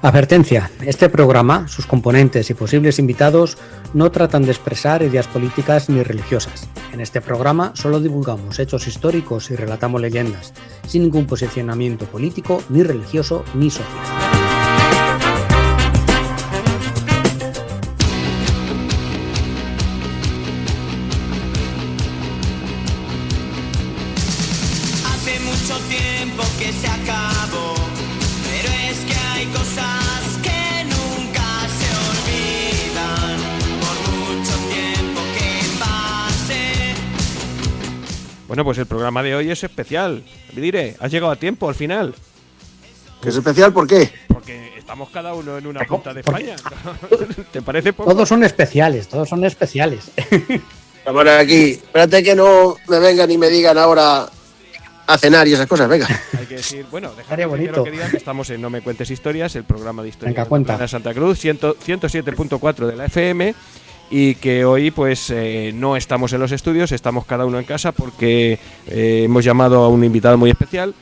Advertencia, este programa, sus componentes y posibles invitados no tratan de expresar ideas políticas ni religiosas. En este programa solo divulgamos hechos históricos y relatamos leyendas, sin ningún posicionamiento político, ni religioso, ni social. Hace mucho tiempo que se acabó, pero es que hay cosas que nunca se olvidan, por mucho tiempo que pase. Bueno, pues el programa de hoy es especial. Le diré, has llegado a tiempo al final. ¿Que es especial por qué? Porque estamos cada uno en una punta de España. ¿Te parece poco? Todos son especiales, todos son especiales. Vamos aquí. Espérate que no me vengan y me digan ahora a cenar y esas cosas, venga. Hay que decir, bueno, Estaría déjame bonito. que digan que estamos en No Me Cuentes Historias, el programa de historia Venga, cuenta. de Santa Cruz, 107.4 de la FM, y que hoy pues no estamos en los estudios, estamos cada uno en casa porque hemos llamado a un invitado muy especial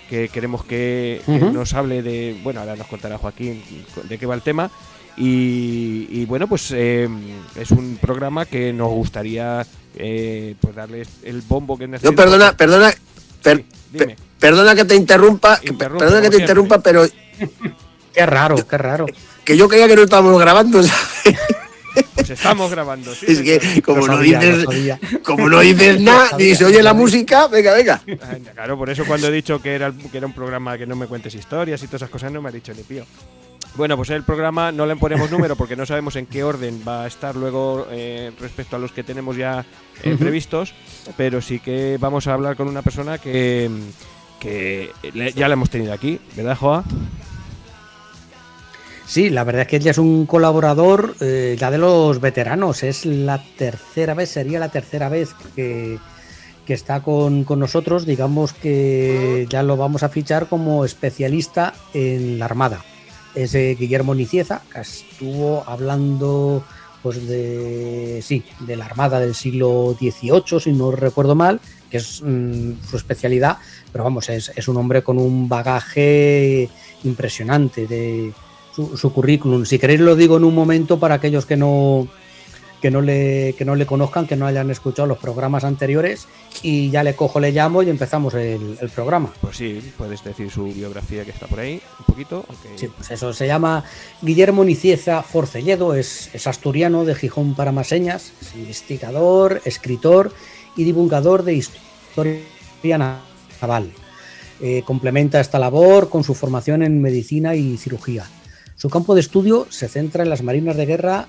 que queremos que nos hable de, bueno, ahora nos contará Joaquín de qué va el tema. Y bueno, pues es un programa que nos gustaría pues darles el bombo que necesitamos. No, perdona, Dime. perdona que te interrumpa, Interrumpo, perdona que como te interrumpa, pero Qué raro, qué raro. que yo creía que no estábamos grabando, ¿sabes? Pues estamos grabando, sí. Es que como Lo no sabía, dices, lo sabía. como no dices nada, ni se oye la música, venga. Claro, por eso cuando he dicho que era un programa que no me cuentes historias y todas esas cosas no me ha dicho ni pío. Bueno, pues el programa no le ponemos número porque no sabemos en qué orden va a estar luego respecto a los que tenemos ya previstos, pero sí que vamos a hablar con una persona que ya la hemos tenido aquí, ¿verdad, Joa? Sí, la verdad es que ella es un colaborador ya de los veteranos. Es la tercera vez, sería la tercera vez que está con nosotros. Digamos que ya lo vamos a fichar como especialista en la Armada. Es Guillermo Nicieza, que estuvo hablando pues de la Armada del siglo XVIII, si no recuerdo mal, que es su especialidad, pero vamos, es un hombre con un bagaje impresionante de su currículum. Si queréis lo digo en un momento para aquellos que no le conozcan, que no hayan escuchado los programas anteriores, y ya le llamo y empezamos el programa. Pues sí, puedes decir su biografía que está por ahí, un poquito. Aunque... Sí, pues eso, se llama Guillermo Nicieza Forcelledo, es asturiano de Gijón para Maseñas, es investigador, escritor y divulgador de historia naval. Complementa esta labor con su formación en medicina y cirugía. Su campo de estudio se centra en las marinas de guerra,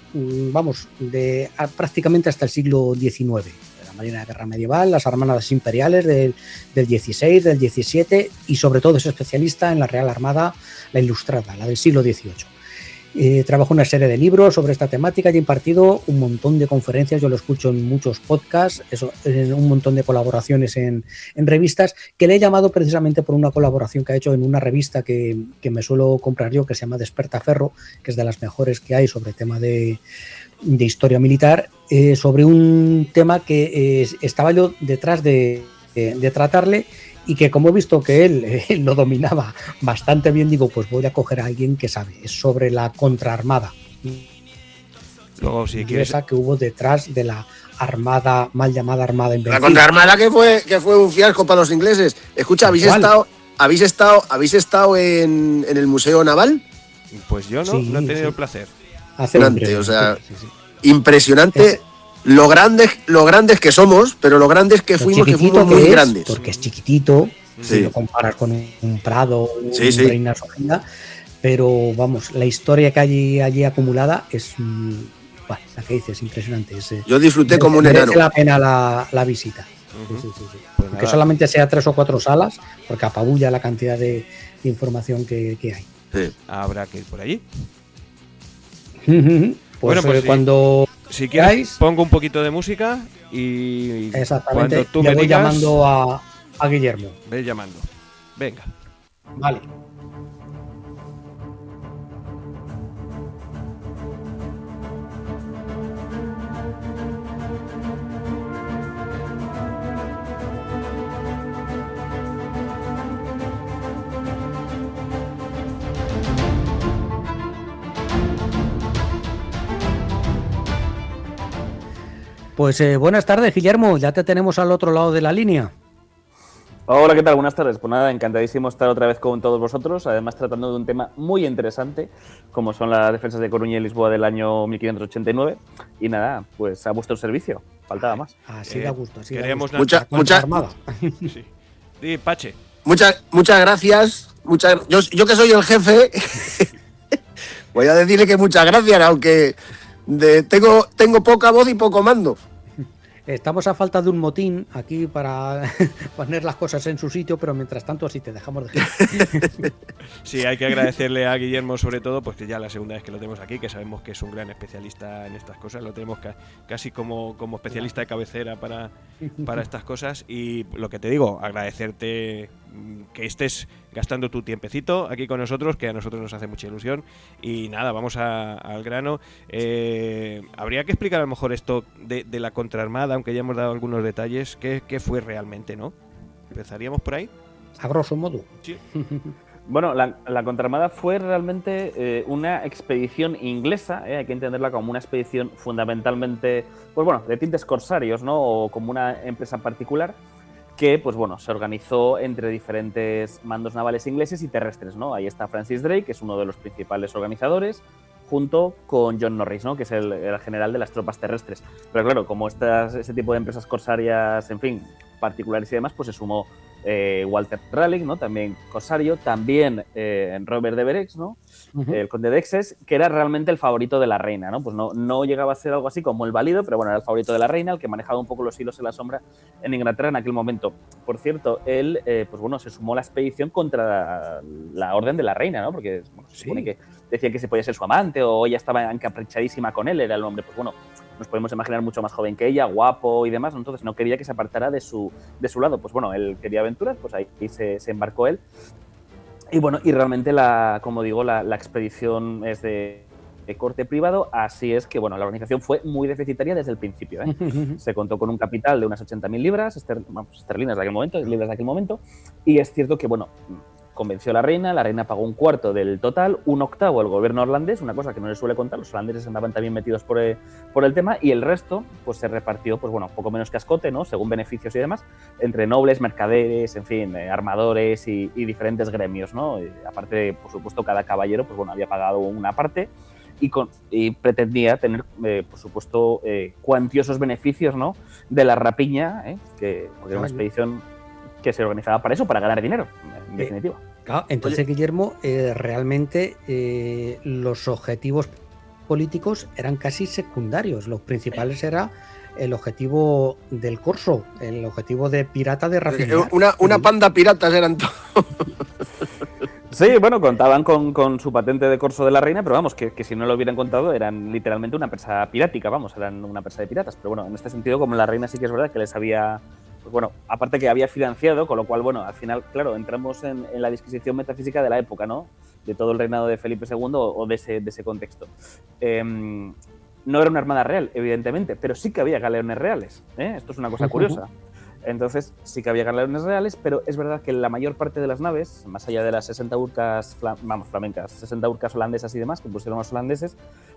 prácticamente hasta el siglo XIX. La Marina de Guerra medieval, las armadas imperiales del XVI, del XVII, y sobre todo es especialista en la Real Armada, la Ilustrada, la del siglo XVIII. Trabajó una serie de libros sobre esta temática y ha impartido un montón de conferencias. Yo lo escucho en muchos podcasts, en un montón de colaboraciones en revistas, que le he llamado precisamente por una colaboración que ha hecho en una revista que me suelo comprar yo, que se llama Despertaferro, que es de las mejores que hay sobre tema de historia militar, sobre un tema que estaba yo detrás de tratarle, y que como he visto que él lo dominaba bastante bien, digo, pues voy a coger a alguien que sabe. Es sobre la contraarmada. Luego, si quieres... Esa que hubo detrás de la armada, mal llamada Armada Invencible. La contraarmada que fue un fiasco para los ingleses. Escucha, ¿habéis estado en el Museo Naval? Pues yo no he tenido el placer. Impresionante, o sea, sí. Impresionante. Lo grandes que somos, pero lo grandes que fuimos muy grandes. Porque es chiquitito, Sí. si lo comparas con un Prado, Sí. un Reina Sofía, pero vamos, la historia que hay allí acumulada es, la que dices, impresionante. Yo disfruté como un merece enano. la pena la visita. Sí. Pues Aunque nada. solamente sea 3 o 4 salas, porque apabulla la cantidad de información que hay. Sí. Habrá que ir por allí. Pues, Bueno, pues sí. cuando Si quieres, ¿Queráis? pongo un poquito de música y exactamente, cuando tú ya me voy digas, llamando a Guillermo. ve llamando. Venga. Vale. Pues buenas tardes, Guillermo, ya te tenemos al otro lado de la línea. Hola, ¿qué tal? Buenas tardes. Pues nada, encantadísimo estar otra vez con todos vosotros, además tratando de un tema muy interesante, como son las defensas de Coruña y Lisboa del año 1589. Y nada, pues a vuestro servicio, faltaba más. Así da gusto, así queríamos da gusto. Mucha Armada. Sí. Sí, Pache. Muchas gracias. Yo que soy el jefe, voy a decirle que muchas gracias, aunque tengo poca voz y poco mando. Estamos a falta de un motín aquí para poner las cosas en su sitio, pero mientras tanto así te dejamos de jefe. Sí, hay que agradecerle a Guillermo sobre todo, pues que ya la segunda vez que lo tenemos aquí, que sabemos que es un gran especialista en estas cosas, lo tenemos casi como especialista de cabecera para estas cosas. Y lo que te digo, agradecerte que estés gastando tu tiempecito aquí con nosotros, que a nosotros nos hace mucha ilusión. Y nada, vamos al grano. Habría que explicar a lo mejor esto de la contraarmada, aunque ya hemos dado algunos detalles, qué fue realmente, ¿no? ¿Empezaríamos por ahí? A grosso modo. Sí. Bueno, la contraarmada fue realmente una expedición inglesa, hay que entenderla como una expedición fundamentalmente, pues bueno, de tintes corsarios, ¿no? O como una empresa particular que, pues bueno, se organizó entre diferentes mandos navales ingleses y terrestres, ¿no? Ahí está Francis Drake, que es uno de los principales organizadores, junto con John Norris, ¿no? Que es el general de las tropas terrestres. Pero claro, como ese tipo de empresas corsarias, en fin, particulares y demás, pues se sumó Walter Raleigh, ¿no? También corsario, también Robert de Vereix, ¿no? El conde de Essex, que era realmente el favorito de la reina, ¿no? Pues no llegaba a ser algo así como el válido, pero bueno, era el favorito de la reina, el que manejaba un poco los hilos en la sombra en Inglaterra en aquel momento. Por cierto, él, pues bueno, se sumó a la expedición contra la orden de la reina, ¿no? Porque bueno, se supone que decía que se podía ser su amante o ella estaba encaprichadísima con él, era el hombre, pues bueno, nos podemos imaginar mucho más joven que ella, guapo y demás, ¿no? Entonces no quería que se apartara de su lado. Pues bueno, él quería aventuras, pues ahí se embarcó él. Y bueno, y realmente, como digo, la expedición es de corte privado, así es que bueno, la organización fue muy deficitaria desde el principio, ¿eh? Se contó con un capital de unas 80.000 libras, esterlinas de aquel momento, libras de aquel momento, y es cierto que bueno, convenció a la reina pagó un cuarto del total, un octavo el gobierno holandés, una cosa que no les suele contar, los holandeses andaban también metidos por el tema, y el resto pues se repartió, pues bueno, poco menos que a escote, ¿no? Según beneficios y demás, entre nobles, mercaderes, en fin, armadores y diferentes gremios, ¿no? Y aparte, por supuesto, cada caballero pues bueno, había pagado una parte y pretendía tener, por supuesto, cuantiosos beneficios, ¿no? De la rapiña, porque era una expedición que se organizaba para eso, para ganar dinero, en definitiva. Claro, entonces, Guillermo, realmente los objetivos políticos eran casi secundarios. Los principales era el objetivo del corso, el objetivo de pirata de rapiñar. Una panda piratas eran todos. Sí, bueno, contaban con su patente de corso de la reina, pero vamos, que si no lo hubieran contado eran literalmente una empresa pirática, vamos, eran una empresa de piratas. Pero bueno, en este sentido, como la reina sí que es verdad que les había... Pues bueno, aparte que había financiado, con lo cual, bueno, al final, claro, entramos en la disquisición metafísica de la época, ¿no? De todo el reinado de Felipe II o de ese contexto. No era una armada real, evidentemente, pero sí que había galeones reales, ¿eh? Esto es una cosa curiosa. Entonces, sí que había galeones reales, pero es verdad que la mayor parte de las naves, más allá de las 60 urcas flamencas, 60 urcas holandesas y demás, que pusieron los holandeses,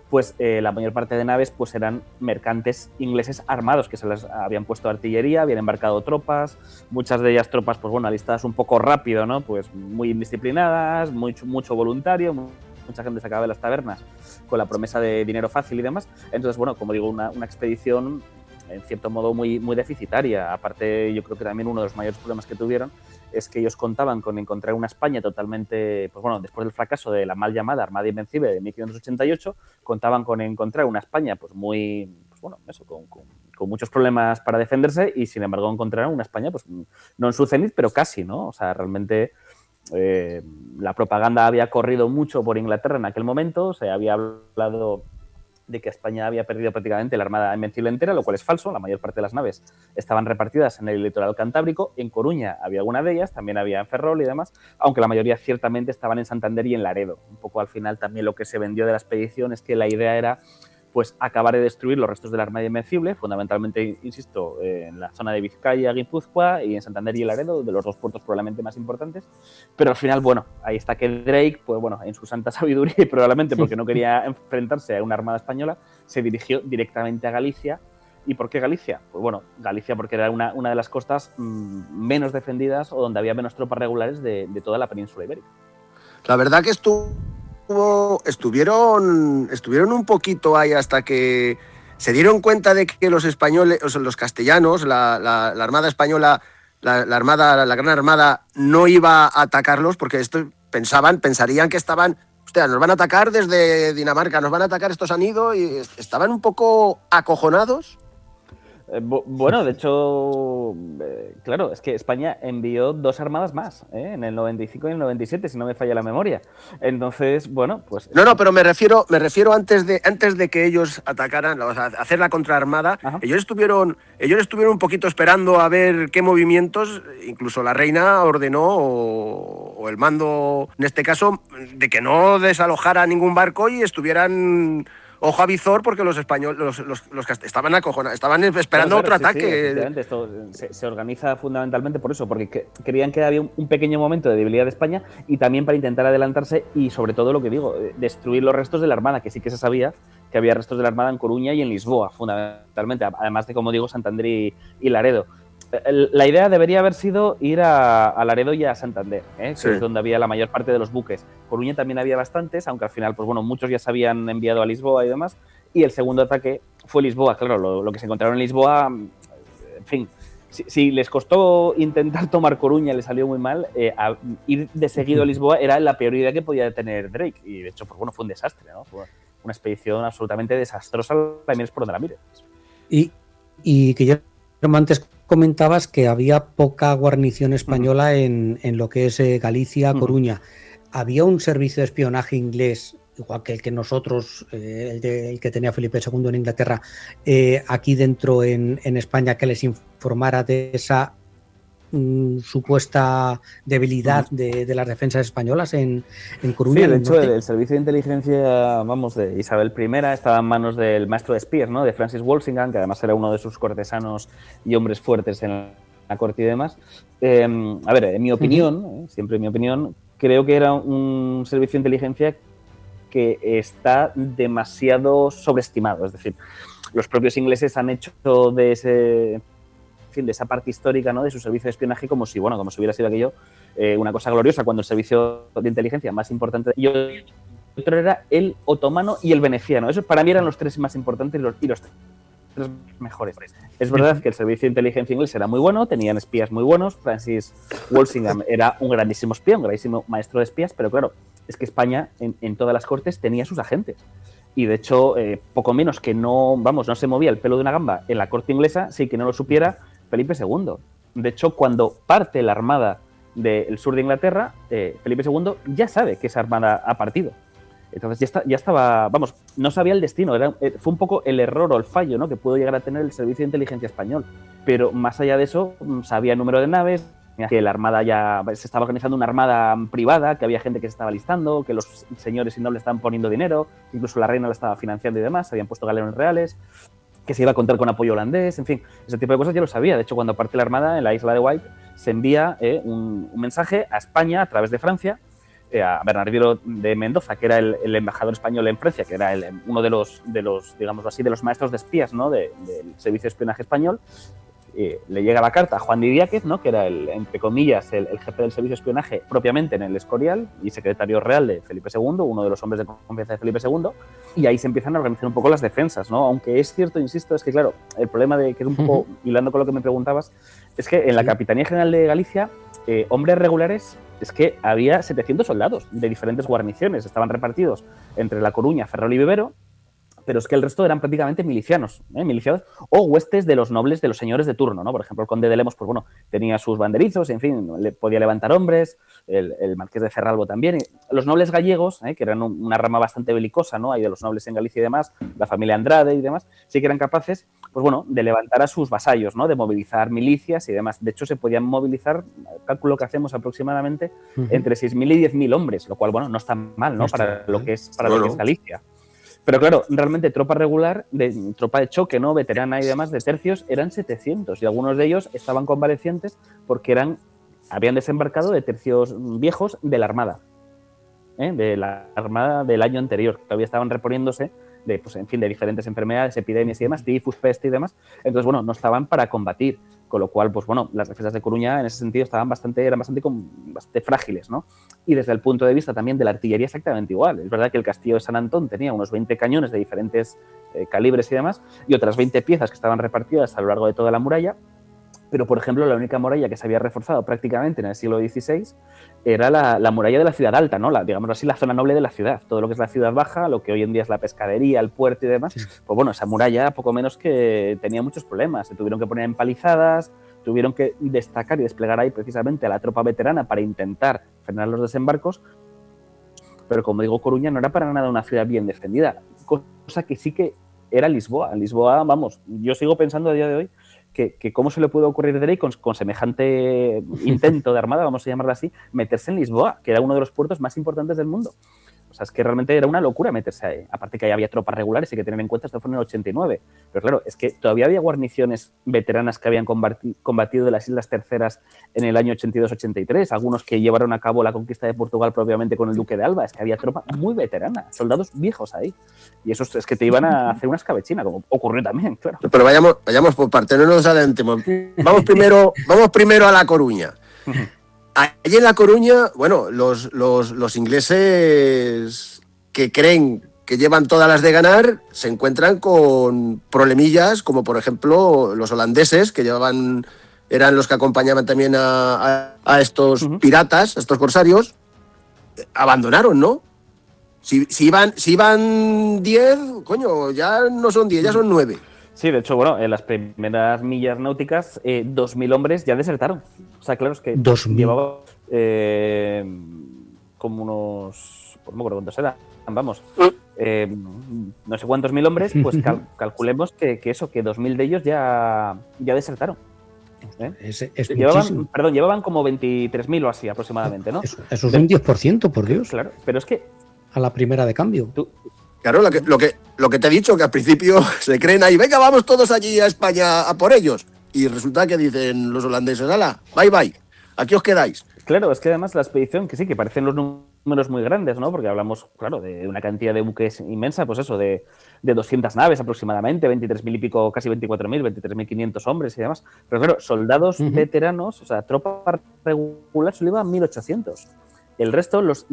pues la mayor parte de naves pues eran mercantes ingleses armados, que se les habían puesto artillería, habían embarcado tropas, muchas de ellas tropas, pues bueno, alistadas un poco rápido, ¿no? Pues muy indisciplinadas, mucho voluntario, mucha gente se acababa de las tabernas con la promesa de dinero fácil y demás. Entonces, bueno, como digo, una expedición en cierto modo muy deficitaria. Aparte, yo creo que también uno de los mayores problemas que tuvieron es que ellos contaban con encontrar una España totalmente, pues bueno, después del fracaso de la mal llamada Armada Invencible de 1588, contaban con encontrar una España pues muy, pues bueno, eso, con muchos problemas para defenderse, y sin embargo encontraron una España pues no en su cenit, pero casi, ¿no? O sea, realmente la propaganda había corrido mucho por Inglaterra en aquel momento, se había hablado de que España había perdido prácticamente la Armada Invencible entera, lo cual es falso. La mayor parte de las naves estaban repartidas en el litoral cantábrico. En Coruña había alguna de ellas, también había en Ferrol y demás, aunque la mayoría ciertamente estaban en Santander y en Laredo. Un poco al final también lo que se vendió de la expedición es que la idea era pues acabar de destruir los restos de la Armada Invencible, fundamentalmente, insisto, en la zona de Vizcaya, Guipúzcoa y en Santander y Laredo, de los dos puertos probablemente más importantes. Pero al final, bueno, ahí está que Drake, pues bueno, en su santa sabiduría y probablemente porque no quería enfrentarse a una armada española, se dirigió directamente a Galicia ¿Y por qué Galicia? Pues bueno, Galicia porque era una de las costas menos defendidas o donde había menos tropas regulares de toda la península ibérica. La verdad que estuvieron un poquito ahí hasta que se dieron cuenta de que los españoles, o sea, los castellanos, la Armada española, la Gran Armada no iba a atacarlos porque pensarían que estaban, hostia, nos van a atacar desde Dinamarca, nos van a atacar, estos han ido, y estaban un poco acojonados. Bueno, de hecho, claro, es que España envió 2 armadas más, en el 95 y el 97, si no me falla la memoria. Entonces, bueno, pues... No, pero me refiero antes de que ellos atacaran, o sea, hacer la contraarmada. Ajá. Ellos estuvieron un poquito esperando a ver qué movimientos, incluso la reina ordenó, o el mando, en este caso, de que no desalojara ningún barco y estuvieran... ojo a visor, porque los españoles, los estaban acojonados, estaban esperando otro ataque. Sí, esto se organiza fundamentalmente por eso, porque creían que había un pequeño momento de debilidad de España y también para intentar adelantarse y, sobre todo, lo que digo, destruir los restos de la Armada, que sí que se sabía que había restos de la Armada en Coruña y en Lisboa, fundamentalmente, además de, como digo, Santander y Laredo. La idea debería haber sido ir a Laredo y a Santander, que Sí. es donde había la mayor parte de los buques. Coruña también había bastantes, aunque al final, pues bueno, muchos ya se habían enviado a Lisboa y demás. Y el segundo ataque fue Lisboa. Claro, lo que se encontraron en Lisboa, en fin, si les costó intentar tomar Coruña, le salió muy mal, ir de seguido a Lisboa era la peor idea que podía tener Drake. Y de hecho, pues bueno, fue un desastre, ¿no? Fue una expedición absolutamente desastrosa, la mires por donde la mires. Y que Guillermo, antes comentabas que había poca guarnición española en lo que es Galicia, Coruña. Había un servicio de espionaje inglés, igual que el que nosotros, el que tenía Felipe II en Inglaterra, aquí dentro en España, que les informara de esa supuesta debilidad de las defensas españolas en Coruña. Sí, de hecho, el servicio de inteligencia, vamos, de Isabel I estaba en manos del maestro de espías, ¿no? De Francis Walsingham, que además era uno de sus cortesanos y hombres fuertes en la corte y demás. A ver, en mi opinión, siempre en mi opinión, creo que era un servicio de inteligencia que está demasiado sobreestimado. Es decir, los propios ingleses han hecho de esa parte histórica, ¿no? De su servicio de espionaje como si hubiera sido aquello una cosa gloriosa, cuando el servicio de inteligencia más importante y otro era el otomano y el veneciano. Esos para mí eran los 3 más importantes y los 3 mejores. Es verdad que el servicio de inteligencia inglés era muy bueno, tenían espías muy buenos. Francis Walsingham era un grandísimo espía, un grandísimo maestro de espías, pero claro, es que España en todas las cortes tenía sus agentes. Y de hecho, poco menos que no se movía el pelo de una gamba en la corte inglesa, sí que no lo supiera Felipe II. De hecho, cuando parte la armada del sur de Inglaterra, Felipe II ya sabe que esa armada ha partido. Entonces ya estaba, no sabía el destino. Fue un poco el error o el fallo, ¿no? Que pudo llegar a tener el servicio de inteligencia español. Pero más allá de eso, sabía el número de naves, que la armada ya se estaba organizando una armada privada, que había gente que se estaba listando, que los señores y nobles estaban poniendo dinero, incluso la reina la estaba financiando y demás, se habían puesto galeones reales, que se iba a contar con apoyo holandés, en fin, ese tipo de cosas ya lo sabía. De hecho, cuando parte la armada en la isla de White, se envía un mensaje a España a través de Francia, a Bernardino de Mendoza, que era el embajador español en Francia, que era uno de los, digamos así, de los maestros de espías, ¿no? del servicio de espionaje español. Le llega la carta a Juan de Idiáquez, ¿no? Que era entre comillas, el jefe del servicio de espionaje propiamente en el Escorial y secretario real de Felipe II, uno de los hombres de confianza de Felipe II, y ahí se empiezan a organizar un poco las defensas, ¿no? Aunque es cierto, insisto, es que claro, el problema de que es un poco, hilando con lo que me preguntabas, es que en la Capitanía General de Galicia, hombres regulares, es que había 700 soldados de diferentes guarniciones, estaban repartidos entre La Coruña, Ferrol y Vivero, pero es que el resto eran prácticamente milicianos o huestes de los nobles, de los señores de turno, ¿no? Por ejemplo, el conde de Lemos, pues bueno, tenía sus banderizos, en fin, podía levantar hombres, el marqués de Cerralbo también. Los nobles gallegos, que eran una rama bastante belicosa, ¿no? Hay de los nobles en Galicia y demás, la familia Andrade y demás, sí que eran capaces, pues bueno, de levantar a sus vasallos, ¿no? De movilizar milicias y demás. De hecho, se podían movilizar, cálculo que hacemos aproximadamente, entre 6.000 y 10.000 hombres, lo cual, bueno, no está mal, ¿no? Para lo que es Galicia. Pero claro, realmente tropa regular, tropa de choque, ¿no? Veterana y demás, de tercios, eran 700 y algunos de ellos estaban convalecientes porque habían desembarcado de tercios viejos de la Armada, de la Armada del año anterior, que todavía estaban reponiéndose pues, en fin, de diferentes enfermedades, epidemias y demás, tifus, peste y demás. Entonces, bueno, no estaban para combatir, con lo cual, pues bueno, las defensas de Coruña en ese sentido eran bastante frágiles, ¿no? Y desde el punto de vista también de la artillería exactamente igual. Es verdad que el castillo de San Antón tenía unos 20 cañones de diferentes calibres y demás, y otras 20 piezas que estaban repartidas a lo largo de toda la muralla, pero, por ejemplo, la única muralla que se había reforzado prácticamente en el siglo XVI era la muralla de la ciudad alta, ¿no? Digamos así, la zona noble de la ciudad. Todo lo que es la ciudad baja, lo que hoy en día es la pescadería, el puerto y demás, pues bueno, esa muralla poco menos que tenía muchos problemas. Se tuvieron que poner empalizadas, tuvieron que destacar y desplegar ahí precisamente a la tropa veterana para intentar frenar los desembarcos. Pero, como digo, Coruña no era para nada una ciudad bien defendida, cosa que sí que era Lisboa. En Lisboa, vamos, yo sigo pensando a día de hoy que cómo se le puede ocurrir a Drake con semejante intento de armada, vamos a llamarlo así, meterse en Lisboa, que era uno de los puertos más importantes del mundo. O sea, es que realmente era una locura meterse ahí. Aparte que ahí había tropas regulares y que tener en cuenta, esto fue en el 89. Pero claro, es que todavía había guarniciones veteranas que habían combatido de las Islas Terceras en el año 82-83, algunos que llevaron a cabo la conquista de Portugal propiamente con el Duque de Alba. Es que había tropa muy veterana, soldados viejos ahí. Y esos es que te iban a hacer una escabechina, como ocurrió también, claro. Pero vayamos por parte, no nos adelantemos. Vamos primero a La Coruña. Allí en La Coruña, bueno, los ingleses que creen que llevan todas las de ganar se encuentran con problemillas, como por ejemplo los holandeses, que eran los que acompañaban también a estos piratas, a estos corsarios, abandonaron, ¿no? Si iban 10, coño, ya no son 10, ya son 9. Sí, de hecho, bueno, en las primeras millas náuticas, 2.000 hombres ya desertaron. O sea, claro, es que 2.000. llevaba como unos... no me acuerdo cuántos eran, vamos. No sé cuántos mil hombres, pues calculemos que 2.000 de ellos ya desertaron. Llevaban como 23.000 o así aproximadamente, ¿no? Eso es un 10%, por Dios. Claro, pero es que... A la primera de cambio. Claro, lo que te he dicho, que al principio se creen ahí, venga, vamos todos allí a España a por ellos. Y resulta que dicen los holandeses, ala, bye bye, aquí os quedáis. Claro, es que además la expedición, que sí, que parecen los números muy grandes, ¿no? Porque hablamos, claro, de una cantidad de buques inmensa, pues eso, de 200 naves aproximadamente, 23.000 y pico, casi 24.000, 23.500 hombres y demás. Pero claro, soldados veteranos, o sea, tropa regular, solo iban 1.800. El resto, los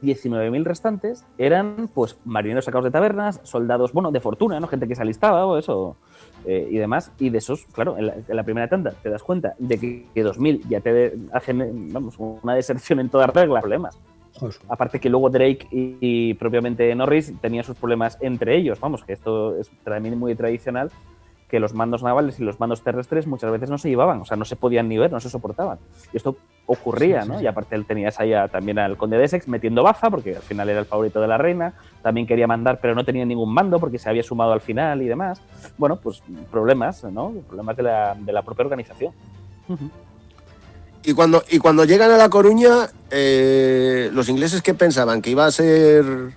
19.000 restantes eran pues marineros sacados de tabernas, soldados, bueno, de fortuna, ¿no? Gente que se alistaba o eso y demás. Y de esos, claro, en la primera tanda te das cuenta de que 2.000 ya te hacen, vamos, una deserción en toda regla, problemas. Aparte que luego Drake y propiamente Norris tenían sus problemas entre ellos, vamos, que esto es también muy tradicional, que los mandos navales y los mandos terrestres muchas veces no se llevaban, o sea, no se podían ni ver, no se soportaban. Y esto ocurría, ¿no? Y aparte él tenías ahí también al conde de Essex metiendo baza, porque al final era el favorito de la reina, también quería mandar, pero no tenía ningún mando porque se había sumado al final y demás. Bueno, pues problemas, ¿no? Problemas de la propia organización. Y cuando llegan a La Coruña, los ingleses, ¿qué pensaban? ¿Que iba a ser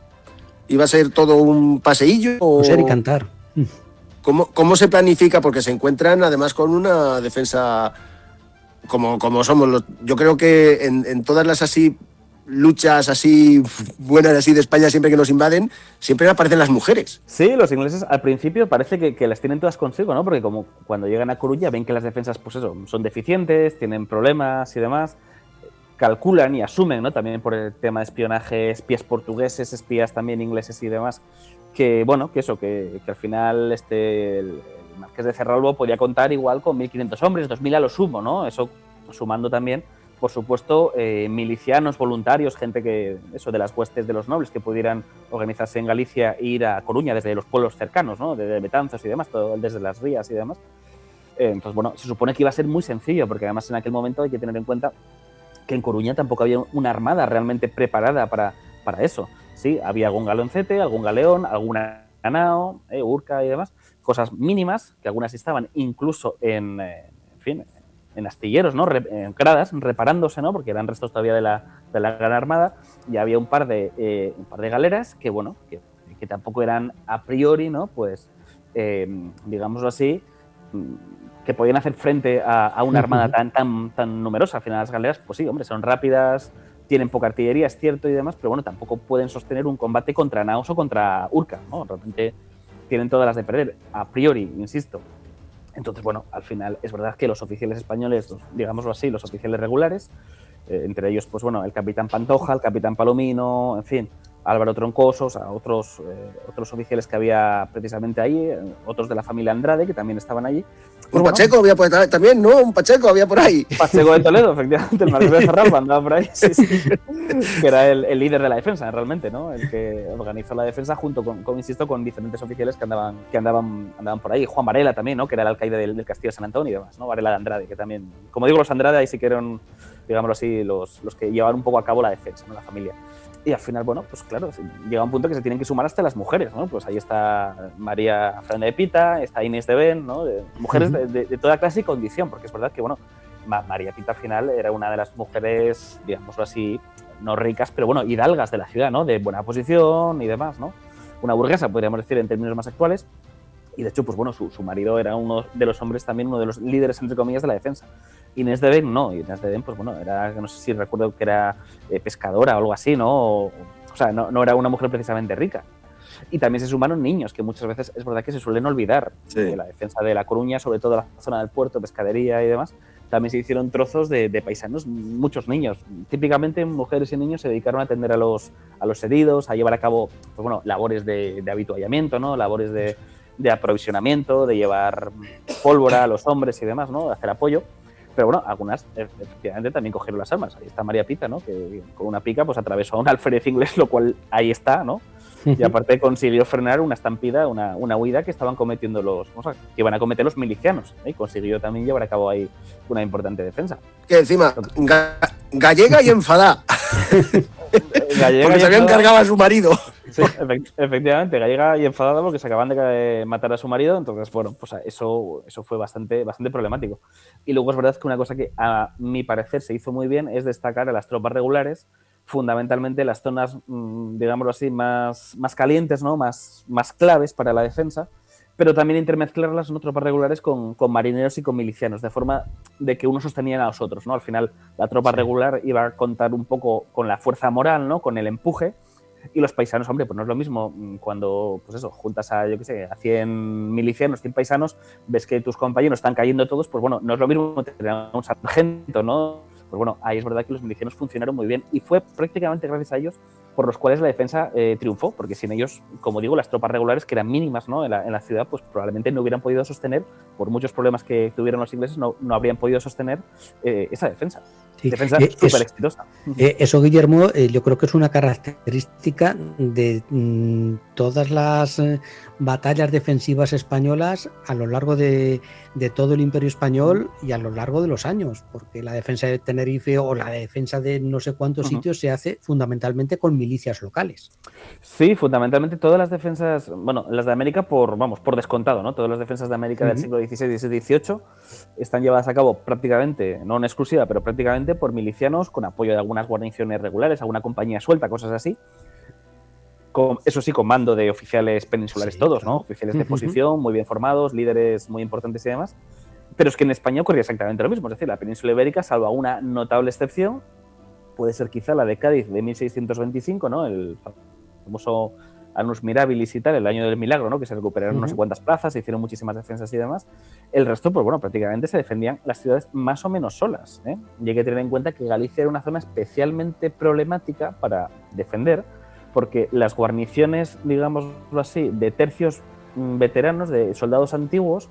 todo un paseillo? Coser y cantar. ¿Cómo se planifica? Porque se encuentran además con una defensa como somos. Yo creo que en todas las así luchas así buenas así de España, siempre que nos invaden, siempre aparecen las mujeres. Sí, los ingleses al principio parece que las tienen todas consigo, ¿no? Porque como cuando llegan a Coruña ven que las defensas, pues eso, son deficientes, tienen problemas y demás, calculan y asumen, ¿no? También por el tema de espionaje, espías portugueses, espías también ingleses y demás, que bueno, que al final el marqués de Cerralbo podía contar igual con 1.500 hombres, 2.000 a lo sumo, ¿no? Eso sumando también, por supuesto, milicianos, voluntarios, gente de las huestes de los nobles que pudieran organizarse en Galicia e ir a Coruña desde los pueblos cercanos, ¿no? Desde Betanzos y demás, todo, desde las Rías y demás. Entonces, bueno, se supone que iba a ser muy sencillo, porque además en aquel momento hay que tener en cuenta que en Coruña tampoco había una armada realmente preparada para eso. Sí, había algún galoncete, algún galeón, alguna nao, urca y demás, cosas mínimas, que algunas estaban incluso en astilleros, ¿no? En gradas, reparándose, ¿no? Porque eran restos todavía de la Gran Armada, y había un par de galeras que, bueno, que tampoco eran a priori, ¿no? Pues, digámoslo así, que podían hacer frente a una armada tan numerosa. Al final las galeras, pues sí, hombre, son rápidas, tienen poca artillería, es cierto, y demás, pero bueno, tampoco pueden sostener un combate contra Naos o contra Urca, ¿no? Realmente tienen todas las de perder, a priori, insisto. Entonces, bueno, al final es verdad que los oficiales españoles, digámoslo así, los oficiales regulares, entre ellos, pues bueno, el capitán Pantoja, el capitán Palomino, en fin, Álvaro Troncosos, a otros oficiales que había precisamente ahí, otros de la familia Andrade que también estaban allí. Un Pacheco había por ahí también, ¿no? Un Pacheco había por ahí. Pacheco de Toledo, efectivamente, el marqués de Ferralba andaba por ahí, sí, que era el líder de la defensa, realmente, ¿no? El que organizó la defensa junto insisto, con diferentes oficiales que andaban por ahí. Juan Varela también, ¿no? Que era el alcaide del Castillo de San Antonio y demás, ¿no? Varela de Andrade, que también, como digo, los Andrade ahí sí que eran, digámoslo así, los que llevaban un poco a cabo la defensa, ¿no? La familia. Y al final, bueno, pues claro, llega un punto que se tienen que sumar hasta las mujeres, ¿no? Pues ahí está María Fernández de Pita, está Inés de Ben, ¿no? Mujeres de toda clase y condición, porque es verdad que, bueno, María Pita al final era una de las mujeres, digámoslo así, no ricas, pero bueno, hidalgas de la ciudad, ¿no? De buena posición y demás, ¿no? Una burguesa, podríamos decir, en términos más actuales. Y de hecho, pues bueno, su marido era uno de los hombres también, uno de los líderes, entre comillas, de la defensa. Inés de Ben no, Inés de Ben, pues bueno, era, no sé si recuerdo que era pescadora o algo así, ¿no? O sea, no era una mujer precisamente rica. Y también se sumaron niños, que muchas veces es verdad que se suelen olvidar. Sí. La defensa de La Coruña, sobre todo la zona del puerto, pescadería y demás, también se hicieron trozos de paisanos, muchos niños. Típicamente mujeres y niños se dedicaron a atender a los heridos, a llevar a cabo, pues bueno, labores de habituallamiento, ¿no? Labores de aprovisionamiento, de llevar pólvora a los hombres y demás, ¿no? De hacer apoyo. Pero bueno, algunas efectivamente también cogieron las armas. Ahí está María Pita, ¿no? Que con una pica pues atravesó a un alférez inglés, lo cual ahí está, ¿no? Y aparte consiguió frenar una estampida, una huida que estaban cometiendo que iban a cometer los milicianos. Y consiguió también llevar a cabo ahí una importante defensa. Que encima, gallega y enfadada. Gallega porque se habían cargado a su marido. Sí, efectivamente, gallega y enfadada porque se acaban de matar a su marido, entonces, bueno, pues eso fue bastante problemático. Y luego es verdad que una cosa que a mi parecer se hizo muy bien es destacar a las tropas regulares, fundamentalmente las zonas, digámoslo así, más calientes, ¿no? Más claves para la defensa, pero también intermezclarlas, ¿no? Tropas regulares con marineros y con milicianos, de forma de que unos sostenían a los otros, ¿no? Al final, la tropa regular iba a contar un poco con la fuerza moral, ¿no? Con el empuje. Y los paisanos, hombre, pues no es lo mismo cuando, pues eso, juntas a, yo qué sé, a 100 milicianos, 100 paisanos, ves que tus compañeros están cayendo todos, pues bueno, no es lo mismo tener a un sargento, ¿no? Pues bueno, ahí es verdad que los milicianos funcionaron muy bien y fue prácticamente gracias a ellos por los cuales la defensa triunfó, porque sin ellos, como digo, las tropas regulares, que eran mínimas, ¿no? en la ciudad, pues probablemente no hubieran podido sostener, por muchos problemas que tuvieron los ingleses, no habrían podido sostener esa defensa. Sí. Defensa súper exitosa. Eso, Guillermo, yo creo que es una característica de todas las batallas defensivas españolas a lo largo de todo el Imperio Español y a lo largo de los años, porque la defensa de Tenerife o la defensa de no sé cuántos sitios se hace fundamentalmente con milicias locales. Sí, fundamentalmente todas las defensas, bueno, las de América por descontado, ¿no? Todas las defensas de América del siglo XVI, XVII, XVIII están llevadas a cabo prácticamente, no en exclusiva, pero prácticamente por milicianos con apoyo de algunas guarniciones regulares, alguna compañía suelta, cosas así. Eso sí, con mando de oficiales peninsulares todos, ¿no? Oficiales de posición, muy bien formados, líderes muy importantes y demás. Pero es que en España ocurría exactamente lo mismo. Es decir, la península ibérica, salvo una notable excepción, puede ser quizá la de Cádiz de 1625, ¿no? El famoso Annus Mirabilis y tal, el año del milagro, ¿no? Que se recuperaron no sé cuántas plazas, se hicieron muchísimas defensas y demás. El resto, pues bueno, prácticamente se defendían las ciudades más o menos solas, ¿eh? Y hay que tener en cuenta que Galicia era una zona especialmente problemática para defender, porque las guarniciones, digámoslo así, de tercios veteranos, de soldados antiguos,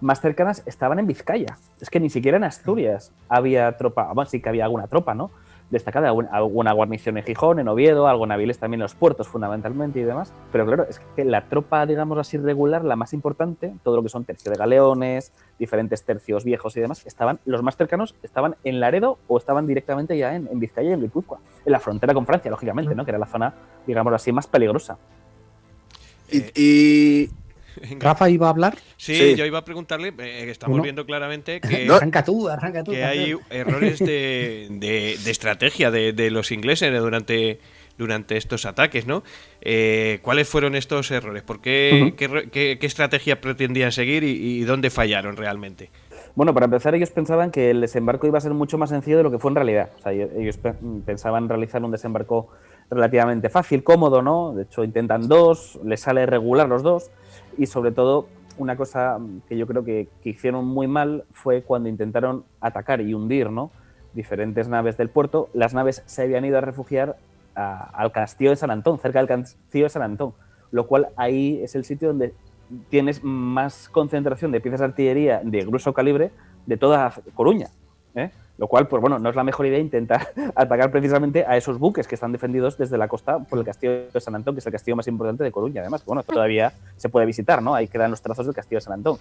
más cercanas estaban en Vizcaya. Es que ni siquiera en Asturias había tropa, bueno, sí que había alguna tropa, ¿no? Destacada, alguna guarnición en Gijón, en Oviedo, algo en Avilés también en los puertos fundamentalmente y demás. Pero claro, es que la tropa, digamos así, regular, la más importante, todo lo que son tercio de galeones, diferentes tercios viejos y demás, los más cercanos estaban en Laredo o estaban directamente ya en Vizcaya y en Guipúzcoa, en la frontera con Francia, lógicamente, ¿no? Que era la zona, digamos así, más peligrosa. ¿Rafa iba a hablar? Sí, yo iba a preguntarle, estamos viendo claramente que, arranca tú, que hay errores de estrategia de los ingleses durante estos ataques, ¿no? ¿Cuáles fueron estos errores? ¿Por qué, qué estrategia pretendían seguir y dónde fallaron realmente? Bueno, para empezar, ellos pensaban que el desembarco iba a ser mucho más sencillo de lo que fue en realidad. O sea, ellos pensaban realizar un desembarco relativamente fácil, cómodo, ¿no? De hecho, intentan 2, les sale regular los 2 y sobre todo una cosa que yo creo que hicieron muy mal fue cuando intentaron atacar y hundir, ¿no?, diferentes naves del puerto. Las naves se habían ido a refugiar al castillo de San Antón, cerca del castillo de San Antón, lo cual ahí es el sitio donde tienes más concentración de piezas de artillería de grueso calibre de toda Coruña, ¿eh? Lo cual, pues bueno, no es la mejor idea intentar atacar precisamente a esos buques que están defendidos desde la costa por el castillo de San Antón, que es el castillo más importante de Coruña, además. Bueno, todavía se puede visitar, ¿no? Ahí quedan los trazos del castillo de San Antón.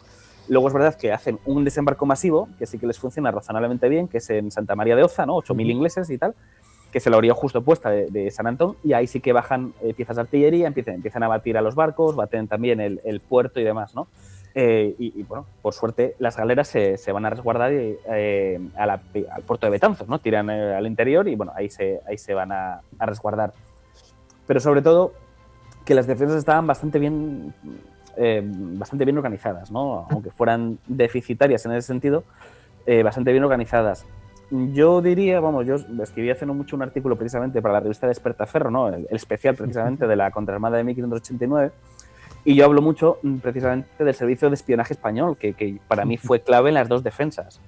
Luego es verdad que hacen un desembarco masivo, que sí que les funciona razonablemente bien, que es en Santa María de Oza, ¿no? 8.000 ingleses y tal, que se la orilla justo opuesta de San Antón, y ahí sí que bajan piezas de artillería, empiezan a batir a los barcos, baten también el puerto y demás, ¿no? Y bueno, por suerte las galeras se van a resguardar al puerto de Betanzos, ¿no? Tiran al interior y bueno, ahí se van a resguardar. Pero sobre todo que las defensas estaban bastante bien organizadas, ¿no? Aunque fueran deficitarias en ese sentido, bastante bien organizadas. Yo diría, vamos, yo escribí hace no mucho un artículo precisamente para la revista Despertaferro, ¿no? El especial precisamente de la contraarmada de 1589, y yo hablo mucho precisamente del servicio de espionaje español, que para mí fue clave en las dos defensas.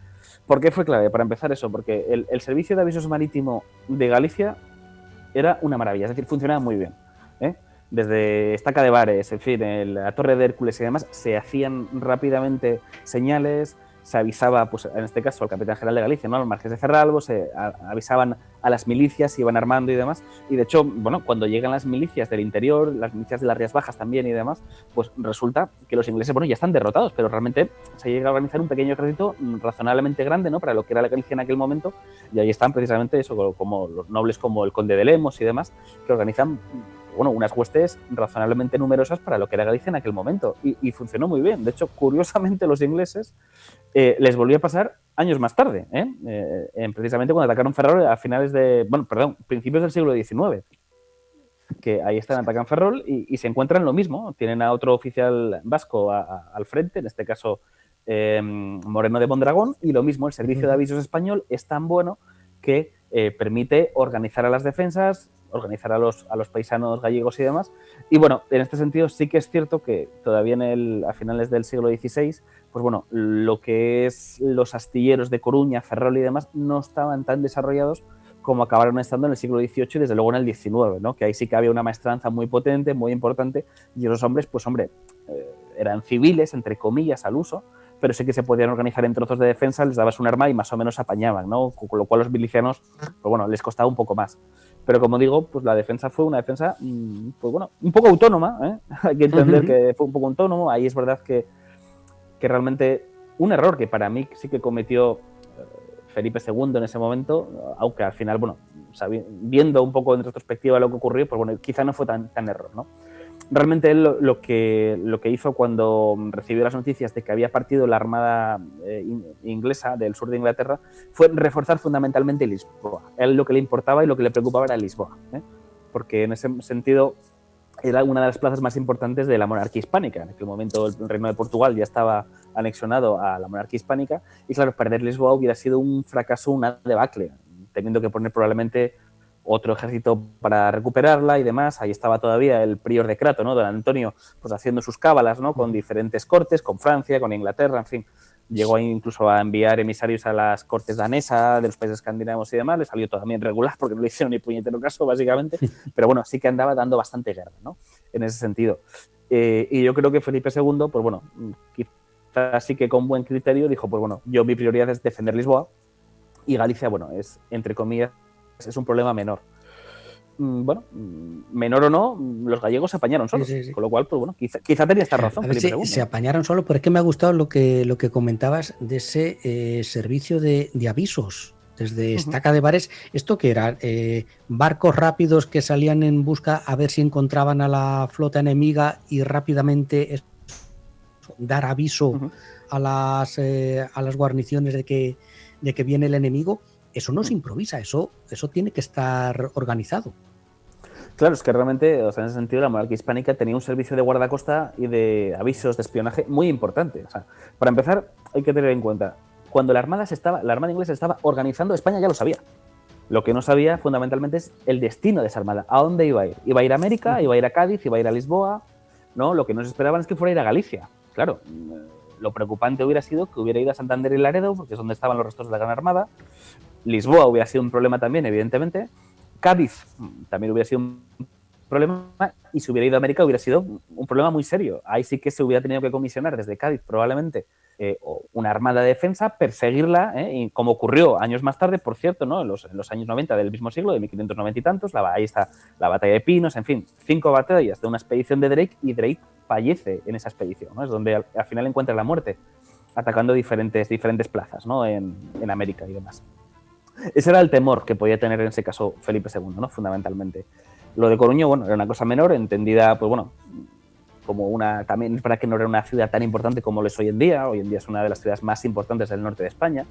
¿Por qué fue clave? Para empezar eso, porque el servicio de avisos marítimo de Galicia era una maravilla, es decir, funcionaba muy bien, ¿eh? Desde Estaca de Bares, en fin, la Torre de Hércules y demás, se hacían rápidamente señales, se avisaba, pues en este caso, al capitán general de Galicia, ¿no?, al marqués de Ferralbo, se avisaban a las milicias, se iban armando y demás. Y de hecho, bueno, cuando llegan las milicias del interior, las milicias de las Rías Bajas también y demás, pues resulta que los ingleses, bueno, ya están derrotados, pero realmente se llega a organizar un pequeño ejército razonablemente grande, ¿no?, para lo que era la Galicia en aquel momento. Y ahí están precisamente eso, como los nobles como el conde de Lemos y demás, que organizan, bueno, unas huestes razonablemente numerosas para lo que era Galicia en aquel momento. Y funcionó muy bien. De hecho, curiosamente, los ingleses les volvió a pasar años más tarde, precisamente cuando atacaron Ferrol a principios del siglo XIX. Que ahí están, atacan Ferrol y se encuentran lo mismo. Tienen a otro oficial vasco al frente, en este caso Moreno de Mondragón, y lo mismo, el servicio de avisos español es tan bueno que permite organizar a las defensas, organizar a los paisanos gallegos y demás. Y bueno, en este sentido sí que es cierto que todavía a finales del siglo XVI, pues bueno, lo que es los astilleros de Coruña, Ferrol y demás no estaban tan desarrollados como acabaron estando en el siglo XVIII y desde luego en el XIX, ¿no? Que ahí sí que había una maestranza muy potente, muy importante, y esos hombres, pues hombre, eran civiles, entre comillas, al uso, pero sí que se podían organizar en trozos de defensa, les dabas un arma y más o menos apañaban, ¿no? Con lo cual los milicianos, pues bueno, les costaba un poco más. Pero como digo, pues la defensa fue una defensa, pues bueno, un poco autónoma, ¿eh? Hay que entender que fue un poco autónomo. Ahí es verdad que realmente un error que para mí sí que cometió Felipe II en ese momento, aunque al final, bueno, viendo un poco en retrospectiva lo que ocurrió, pues bueno, quizá no fue tan error, ¿no? Realmente él lo que hizo cuando recibió las noticias de que había partido la armada inglesa del sur de Inglaterra fue reforzar fundamentalmente Lisboa. A él lo que le importaba y lo que le preocupaba era Lisboa, ¿eh? Porque en ese sentido era una de las plazas más importantes de la monarquía hispánica. En aquel momento el reino de Portugal ya estaba anexionado a la monarquía hispánica y claro, perder Lisboa hubiera sido un fracaso, una debacle, teniendo que poner probablemente otro ejército para recuperarla y demás. Ahí estaba todavía el prior de Crato, ¿no?, don Antonio, pues haciendo sus cábalas, ¿no?, con diferentes cortes, con Francia, con Inglaterra, en fin. Llegó incluso a enviar emisarios a las cortes danesas de los países escandinavos y demás. Le salió también regular porque no le hicieron ni puñetero caso, básicamente. Pero bueno, sí que andaba dando bastante guerra, ¿no?, en ese sentido. Y yo creo que Felipe II, pues bueno, quizás sí que con buen criterio dijo, pues bueno, mi prioridad es defender Lisboa y Galicia, bueno, es, entre comillas, es un problema menor. Bueno, menor o no, los gallegos se apañaron solos, sí. Con lo cual, pues bueno, quizá tenía esta razón. A ver, se apañaron solos, pero es que me ha gustado lo que comentabas de ese servicio de avisos desde Estaca de Bares. ¿Esto qué era? Barcos rápidos que salían en busca a ver si encontraban a la flota enemiga y rápidamente dar aviso a las guarniciones de que viene el enemigo. Eso no se improvisa, eso tiene que estar organizado. Claro, es que realmente, o sea, en ese sentido, la monarquía hispánica tenía un servicio de guardacosta y de avisos de espionaje muy importante. O sea, para empezar, hay que tener en cuenta, cuando la Armada inglesa estaba organizando, España ya lo sabía. Lo que no sabía fundamentalmente es el destino de esa Armada. ¿A dónde iba a ir? ¿Iba a ir a América? ¿Iba a ir a Cádiz? ¿Iba a ir a Lisboa? ¿No? Lo que no se esperaban es que fuera a ir a Galicia. Claro, lo preocupante hubiera sido que hubiera ido a Santander y Laredo, porque es donde estaban los restos de la Gran Armada. Lisboa hubiera sido un problema también, evidentemente. Cádiz también hubiera sido un problema, y si hubiera ido a América hubiera sido un problema muy serio. Ahí sí que se hubiera tenido que comisionar desde Cádiz probablemente una armada de defensa, perseguirla, y como ocurrió años más tarde, por cierto, ¿no? en los años 90 del mismo siglo, de 1590 y tantos, ahí está la batalla de Pinos, en fin, 5 batallas de una expedición de Drake, y Drake fallece en esa expedición, ¿no? Es donde al final encuentra la muerte, atacando diferentes plazas, ¿no? en América y demás. Ese era el temor que podía tener en ese caso Felipe II, ¿no? Fundamentalmente. Lo de Coruño, bueno, era una cosa menor, entendida, pues bueno, como también es verdad que no era una ciudad tan importante como lo es hoy en día. Hoy en día es una de las ciudades más importantes del norte de España.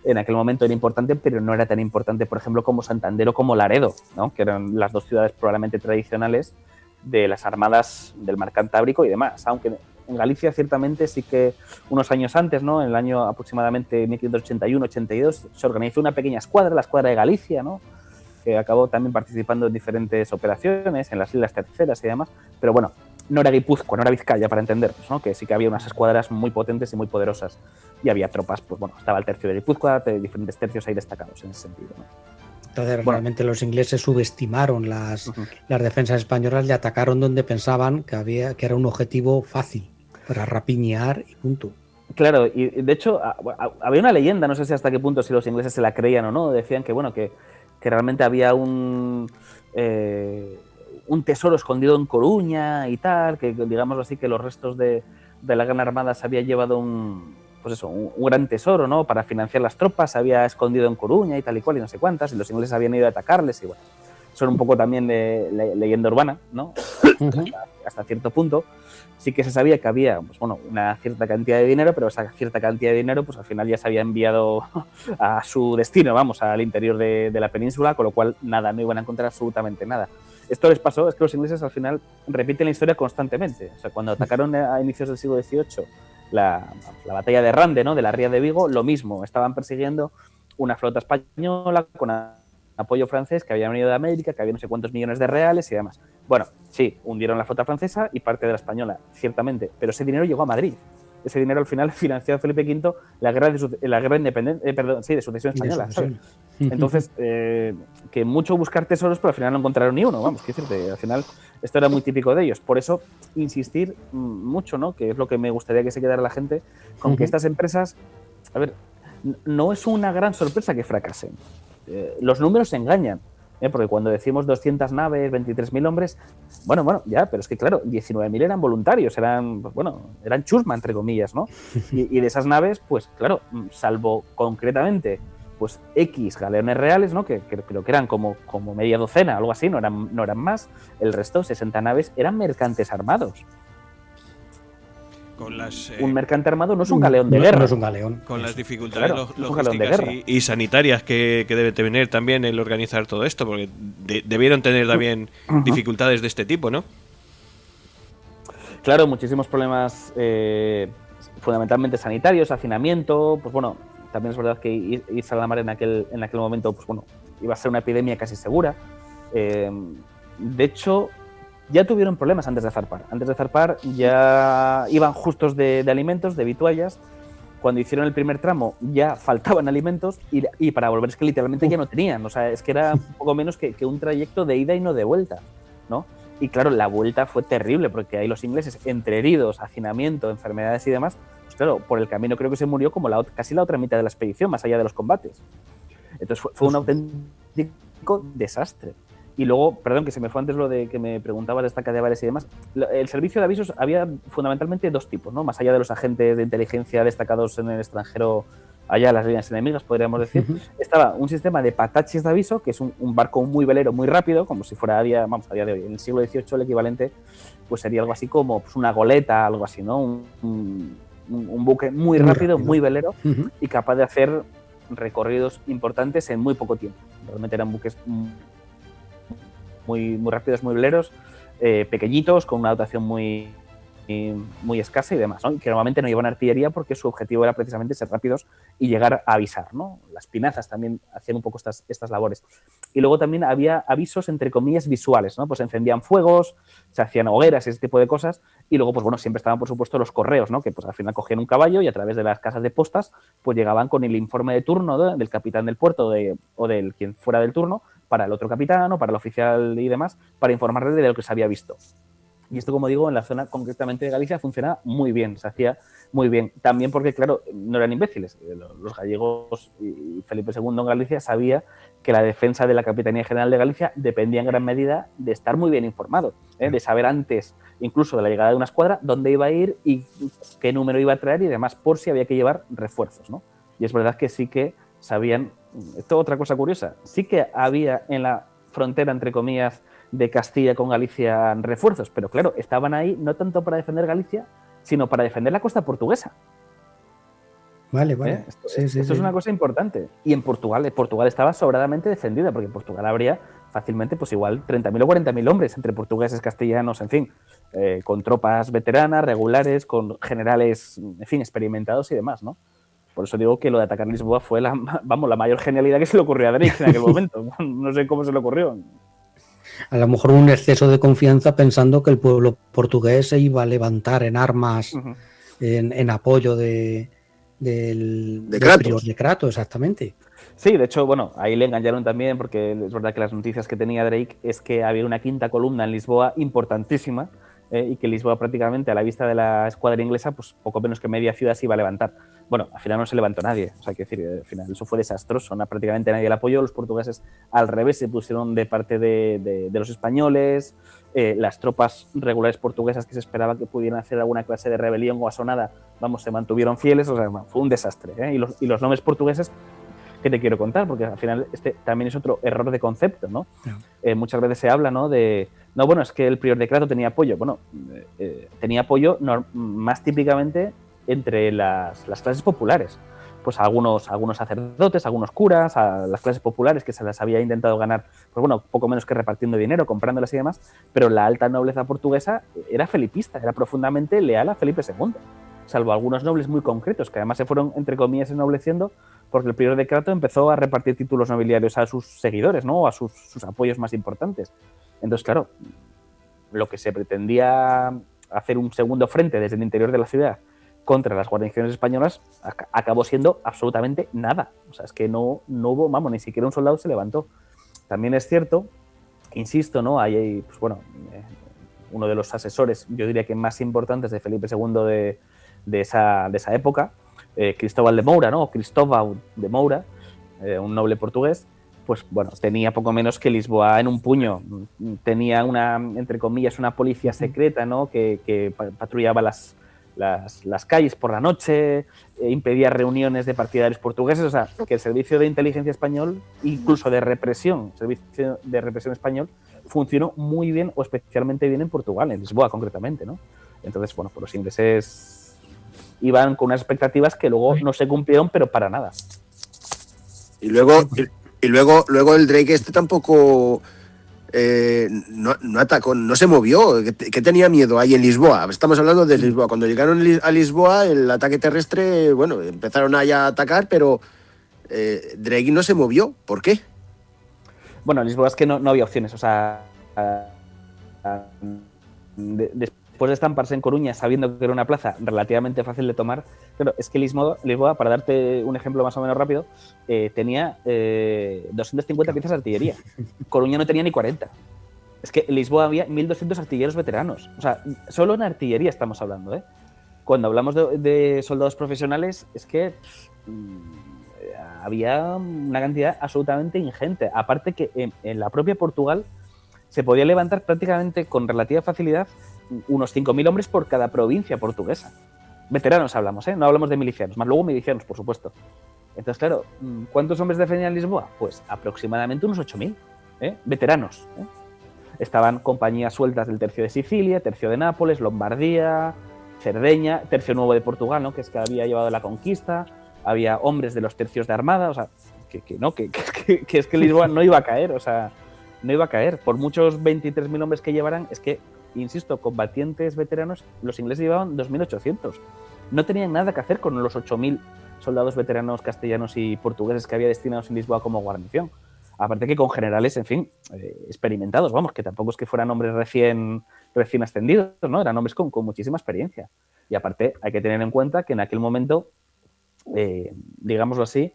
En aquel momento era importante, pero no era tan importante, por ejemplo, como Santander o como Laredo, ¿no? Que eran las dos ciudades probablemente tradicionales de las armadas del mar Cantábrico y demás. Aunque en Galicia, ciertamente, sí que unos años antes, ¿no? En el año aproximadamente 1581-82, se organizó una pequeña escuadra, la Escuadra de Galicia, ¿no? Que acabó también participando en diferentes operaciones, en las Islas Terceras y demás. Pero bueno, no era Guipúzcoa, no era Vizcaya, para entendernos, ¿no? Que sí que había unas escuadras muy potentes y muy poderosas. Y había tropas, pues bueno, estaba el tercio de Guipúzcoa, diferentes tercios ahí destacados en ese sentido, ¿no? Entonces, realmente los ingleses subestimaron las defensas españolas y atacaron donde pensaban que era un objetivo fácil para rapiñar y punto. Claro, y de hecho había una leyenda, no sé si hasta qué punto si los ingleses se la creían o no, decían que bueno que realmente había un tesoro escondido en Coruña y tal, que digámoslo así, que los restos de la Gran Armada se había llevado un gran tesoro, ¿no? Para financiar las tropas, se había escondido en Coruña y tal y cual y no sé cuántas, y los ingleses habían ido a atacarles y bueno, son un poco también de leyenda urbana, ¿no? Hasta cierto punto. Sí que se sabía que había, pues bueno, una cierta cantidad de dinero, pero esa cierta cantidad de dinero, pues al final ya se había enviado a su destino, vamos, al interior de la península, con lo cual nada, no iban a encontrar absolutamente nada. Esto les pasó, es que los ingleses al final repiten la historia constantemente. O sea, cuando atacaron a inicios del siglo XVIII la batalla de Rande, ¿no? De la Ría de Vigo, lo mismo, estaban persiguiendo una flota española con apoyo francés que había venido de América, que había no sé cuántos millones de reales y demás. Bueno, sí, hundieron la flota francesa y parte de la española, ciertamente, pero ese dinero llegó a Madrid. Ese dinero al final financió a Felipe V la guerra de sucesión española, ¿sabes? Entonces, que mucho buscar tesoros, pero al final no encontraron ni uno, vamos, que decirte, al final esto era muy típico de ellos. Por eso, insistir mucho, ¿no? Que es lo que me gustaría que se quedara la gente, con que estas empresas, a ver, no es una gran sorpresa que fracasen. Los números engañan, porque cuando decimos 200 naves, 23.000 hombres, bueno, ya, pero es que claro, 19.000 eran voluntarios, eran chusma, entre comillas, ¿no? Y de esas naves, pues claro, salvo concretamente, pues X galeones reales, ¿no? Que creo que eran como media docena, algo así, no eran más, el resto, 60 naves, eran mercantes armados. Un mercante armado no es un galeón de guerra. No es un galeón. Con las dificultades logísticas y sanitarias que debe tener también el organizar todo esto, porque debieron tener también dificultades de este tipo, ¿no? Claro, muchísimos problemas fundamentalmente sanitarios, hacinamiento, pues bueno, también es verdad que irse a la mar en aquel momento, pues bueno, iba a ser una epidemia casi segura. De hecho, ya tuvieron problemas antes de zarpar. Antes de zarpar ya iban justos de alimentos, de vituallas. Cuando hicieron el primer tramo ya faltaban alimentos y para volver es que literalmente ya no tenían. O sea, es que era un poco menos que un trayecto de ida y no de vuelta, ¿no? Y claro, la vuelta fue terrible porque ahí los ingleses, entre heridos, hacinamiento, enfermedades y demás, pues claro, por el camino creo que se murió como casi la otra mitad de la expedición, más allá de los combates. Entonces fue un auténtico desastre. Y luego, perdón, que se me fue antes lo de que me preguntabas de estaca de bares y demás. El servicio de avisos había fundamentalmente dos tipos, ¿no? Más allá de los agentes de inteligencia destacados en el extranjero, allá las líneas enemigas, podríamos decir, estaba un sistema de pataches de aviso, que es un barco muy velero, muy rápido, como si fuera a día de hoy. En el siglo XVIII el equivalente pues sería algo así como pues, una goleta, algo así, ¿no? Un buque muy rápido, muy velero y capaz de hacer recorridos importantes en muy poco tiempo. Realmente eran buques muy rápidos, muy veleros, pequeñitos, con una dotación muy escasa y demás, ¿no? Y que normalmente no llevan artillería porque su objetivo era precisamente ser rápidos y llegar a avisar, ¿no? Las pinazas también hacían un poco estas labores. Y luego también había avisos, entre comillas, visuales, ¿no? Pues se encendían fuegos, se hacían hogueras, ese tipo de cosas, y luego, pues bueno, siempre estaban, por supuesto, los correos, ¿no? Que pues al final cogían un caballo y a través de las casas de postas, pues llegaban con el informe de turno del capitán del puerto o del quien fuera del turno, para el otro capitán o para el oficial y demás, para informarles de lo que se había visto. Y esto, como digo, en la zona concretamente de Galicia funcionaba muy bien, se hacía muy bien. También porque, claro, no eran imbéciles. Los gallegos y Felipe II en Galicia sabía que la defensa de la Capitanía General de Galicia dependía en gran medida de estar muy bien informado, de saber antes, incluso de la llegada de una escuadra, dónde iba a ir y qué número iba a traer y demás, por si había que llevar refuerzos, ¿no? Y es verdad que sí que sabían. Esto es otra cosa curiosa. Sí que había en la frontera, entre comillas, de Castilla con Galicia refuerzos, pero claro, estaban ahí no tanto para defender Galicia, sino para defender la costa portuguesa. Vale, vale. Esto es una cosa importante. Y en Portugal estaba sobradamente defendida, porque en Portugal habría fácilmente, pues igual 30.000 o 40.000 hombres, entre portugueses, castellanos, en fin, con tropas veteranas, regulares, con generales, en fin, experimentados y demás, ¿no? Por eso digo que lo de atacar Lisboa fue la mayor genialidad que se le ocurrió a Drake en aquel momento. No sé cómo se le ocurrió. A lo mejor un exceso de confianza pensando que el pueblo portugués se iba a levantar en armas en apoyo del prior de Crato, exactamente. Sí, de hecho, bueno, ahí le engañaron también porque es verdad que las noticias que tenía Drake es que había una quinta columna en Lisboa importantísima y que Lisboa prácticamente a la vista de la escuadra inglesa, pues poco menos que media ciudad se iba a levantar. Bueno, al final no se levantó nadie, o sea, que decir, al final eso fue desastroso, prácticamente nadie le apoyó, los portugueses al revés se pusieron de parte de los españoles, las tropas regulares portuguesas que se esperaba que pudieran hacer alguna clase de rebelión o asonada, se mantuvieron fieles, o sea, fue un desastre, y los nombres portugueses, ¿qué te quiero contar? Porque al final este también es otro error de concepto, ¿no? Muchas veces se habla, ¿no? Bueno, es que el prior de Crato tenía apoyo. Bueno, tenía apoyo más típicamente entre las clases populares. Pues algunos sacerdotes, algunos curas, a las clases populares que se las había intentado ganar, pues bueno, poco menos que repartiendo dinero, comprándolas y demás, pero la alta nobleza portuguesa era felipista, era profundamente leal a Felipe II, salvo algunos nobles muy concretos, que además se fueron, entre comillas, ennobleciendo, porque el prior de Crato empezó a repartir títulos nobiliarios a sus seguidores, ¿no? A sus apoyos más importantes. Entonces, claro, lo que se pretendía hacer un segundo frente desde el interior de la ciudad contra las guarniciones españolas acabó siendo absolutamente nada. O sea, es que no hubo, ni siquiera un soldado se levantó. También es cierto, insisto, ¿no? Hay pues bueno, uno de los asesores, yo diría que más importantes de Felipe II de esa época, Cristóbal de Moura, ¿no? Cristóbal de Moura, un noble portugués, pues bueno, tenía poco menos que Lisboa en un puño. Tenía entre comillas, una policía secreta, ¿no? Que patrullaba las calles por la noche, impedía reuniones de partidarios portugueses, o sea, que el servicio de inteligencia español, incluso de represión, servicio de represión español, funcionó muy bien o especialmente bien en Portugal, en Lisboa concretamente, ¿no? Entonces, bueno, pues los ingleses iban con unas expectativas que luego no se cumplieron, pero para nada. Y luego el Drake tampoco no atacó, no se movió. ¿Qué tenía miedo ahí en Lisboa? Estamos hablando de Lisboa. Cuando llegaron a Lisboa, el ataque terrestre, bueno, empezaron allá a atacar, pero Drake no se movió. ¿Por qué? Bueno, en Lisboa es que no había opciones. O sea, después de estamparse en Coruña, sabiendo que era una plaza relativamente fácil de tomar, claro, es que Lisboa, para darte un ejemplo más o menos rápido, tenía 250 piezas de artillería. Coruña no tenía ni 40. Es que en Lisboa había 1.200 artilleros veteranos. O sea, solo en artillería estamos hablando, ¿eh? Cuando hablamos de soldados profesionales, es que había una cantidad absolutamente ingente. Aparte que en la propia Portugal se podía levantar prácticamente con relativa facilidad unos 5.000 hombres por cada provincia portuguesa. Veteranos hablamos, ¿eh? No hablamos de milicianos, más luego milicianos, por supuesto. Entonces, claro, ¿cuántos hombres defendían Lisboa? Pues aproximadamente unos 8.000, veteranos. Estaban compañías sueltas del Tercio de Sicilia, Tercio de Nápoles, Lombardía, Cerdeña, Tercio Nuevo de Portugal, ¿no? Que es que había llevado la conquista, había hombres de los tercios de armada, o sea, que es que Lisboa no iba a caer, o sea, no iba a caer. Por muchos 23.000 hombres que llevaran, es que, insisto, combatientes veteranos, los ingleses llevaban 2.800. No tenían nada que hacer con los 8.000 soldados veteranos castellanos y portugueses que había destinados en Lisboa como guarnición. Aparte que con generales, en fin, experimentados, vamos, que tampoco es que fueran hombres recién ascendidos, ¿no? Eran hombres con muchísima experiencia. Y aparte hay que tener en cuenta que en aquel momento, digámoslo así,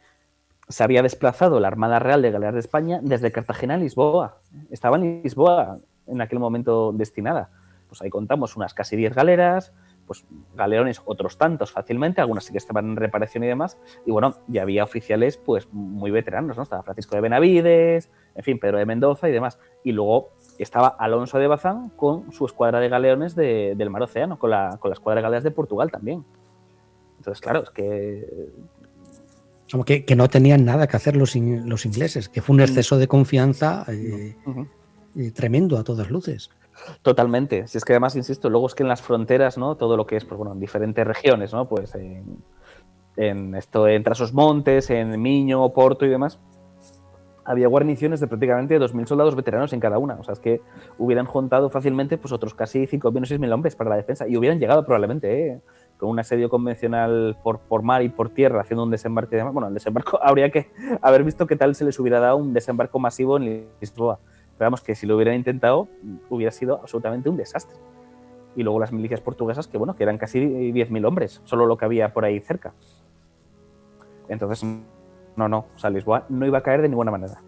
se había desplazado la Armada Real de Galeras de España desde Cartagena a Lisboa. Estaba en Lisboa en aquel momento destinada. Pues ahí contamos unas casi 10 galeras, pues galeones otros tantos fácilmente, algunas sí que estaban en reparación y demás, y bueno, ya había oficiales pues muy veteranos, ¿no? Estaba Francisco de Benavides, en fin, Pedro de Mendoza y demás. Y luego estaba Alonso de Bazán con su escuadra de galeones del Mar Océano, con la escuadra de galeras de Portugal también. Entonces, claro, es que... Como que no tenían nada que hacer los ingleses, que fue un exceso de confianza tremendo a todas luces. Totalmente. Si es que además, insisto, luego es que en las fronteras, ¿no? Todo lo que es, pues bueno, en diferentes regiones, ¿no? Pues en Trasosmontes, en Miño, Porto y demás, había guarniciones de prácticamente 2.000 soldados veteranos en cada una. O sea, es que hubieran juntado fácilmente pues otros casi 5.000 o 6.000 hombres para la defensa y hubieran llegado probablemente, con un asedio convencional por mar y por tierra, haciendo un desembarque. Bueno, el desembarco habría que haber visto qué tal se les hubiera dado un desembarco masivo en Lisboa. Pero vamos, que si lo hubieran intentado, hubiera sido absolutamente un desastre. Y luego las milicias portuguesas, que bueno, que eran casi 10.000 hombres, solo lo que había por ahí cerca. Entonces, no, o sea, Lisboa no iba a caer de ninguna manera.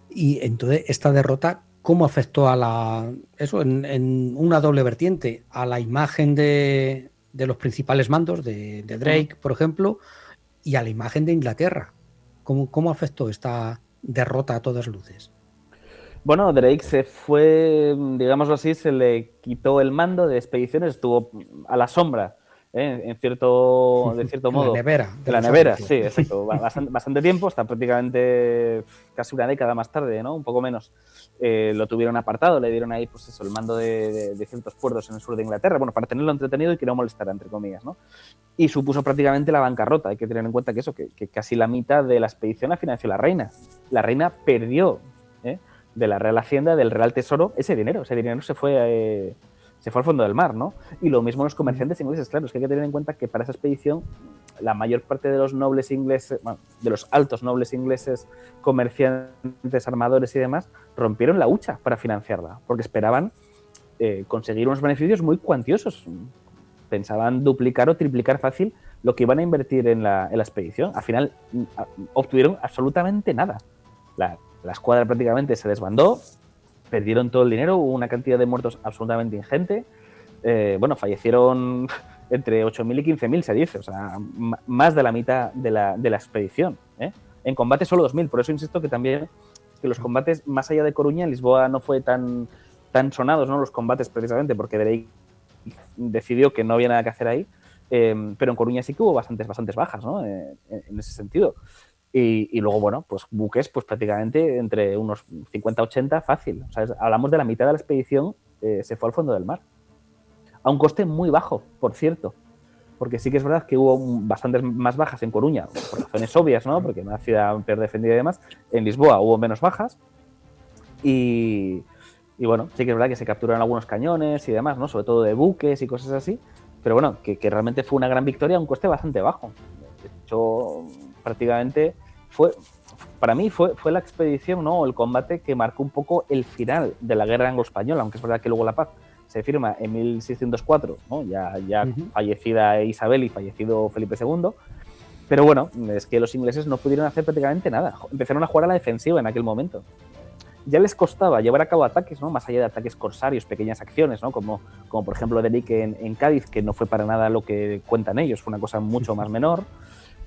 Y entonces, esta derrota, ¿cómo afectó a en una doble vertiente? A la imagen de los principales mandos, de Drake, por ejemplo, y a la imagen de Inglaterra. ¿Cómo afectó esta derrota a todas luces? Bueno, Drake se fue, digámoslo así, se le quitó el mando de expediciones, estuvo a la sombra, de cierto modo. De la nevera, sí, exacto. Bastante tiempo, hasta prácticamente casi una década más tarde, ¿no? Un poco menos. Lo tuvieron apartado, le dieron ahí, pues eso, el mando de ciertos puertos en el sur de Inglaterra, bueno, para tenerlo entretenido y que no molestara, entre comillas, ¿no? Y supuso prácticamente la bancarrota. Hay que tener en cuenta que que casi la mitad de la expedición la financió la reina. La reina perdió, de la Real Hacienda, del Real Tesoro, ese dinero se fue al fondo del mar, ¿no? Y lo mismo los comerciantes ingleses, claro, es que hay que tener en cuenta que para esa expedición la mayor parte de los nobles ingleses, bueno, de los altos nobles ingleses, comerciantes, armadores y demás, rompieron la hucha para financiarla, porque esperaban conseguir unos beneficios muy cuantiosos. Pensaban duplicar o triplicar fácil lo que iban a invertir en la expedición. Al final obtuvieron absolutamente nada. La escuadra prácticamente se desbandó, perdieron todo el dinero, hubo una cantidad de muertos absolutamente ingente. Bueno, fallecieron entre 8.000 y 15.000, se dice, o sea, más de la mitad de la expedición. En combate solo 2.000, por eso insisto que también que los combates más allá de Coruña, en Lisboa no fue tan sonados, ¿no? Los combates precisamente porque Drake decidió que no había nada que hacer ahí, pero en Coruña sí que hubo bastantes bajas, ¿no? En ese sentido. Y luego, bueno, pues buques pues prácticamente entre unos 50-80 fácil. O sea, hablamos de la mitad de la expedición se fue al fondo del mar. A un coste muy bajo, por cierto. Porque sí que es verdad que hubo bastantes más bajas en Coruña, por razones obvias, ¿no? Porque es una ciudad peor defendida y demás. En Lisboa hubo menos bajas. Y bueno, sí que es verdad que se capturaron algunos cañones y demás, ¿no? Sobre todo de buques y cosas así. Pero bueno, que realmente fue una gran victoria a un coste bastante bajo. De hecho, prácticamente para mí fue la expedición, ¿no? El combate que marcó un poco el final de la guerra anglo-española, aunque es verdad que luego la paz se firma en 1604, ¿no? Ya fallecida Isabel y fallecido Felipe II. Pero bueno, es que los ingleses no pudieron hacer prácticamente nada. Empezaron a jugar a la defensiva en aquel momento. Ya les costaba llevar a cabo ataques, ¿no? Más allá de ataques corsarios, pequeñas acciones, ¿no? Como por ejemplo Drake en Cádiz, que no fue para nada lo que cuentan ellos, fue una cosa mucho más menor.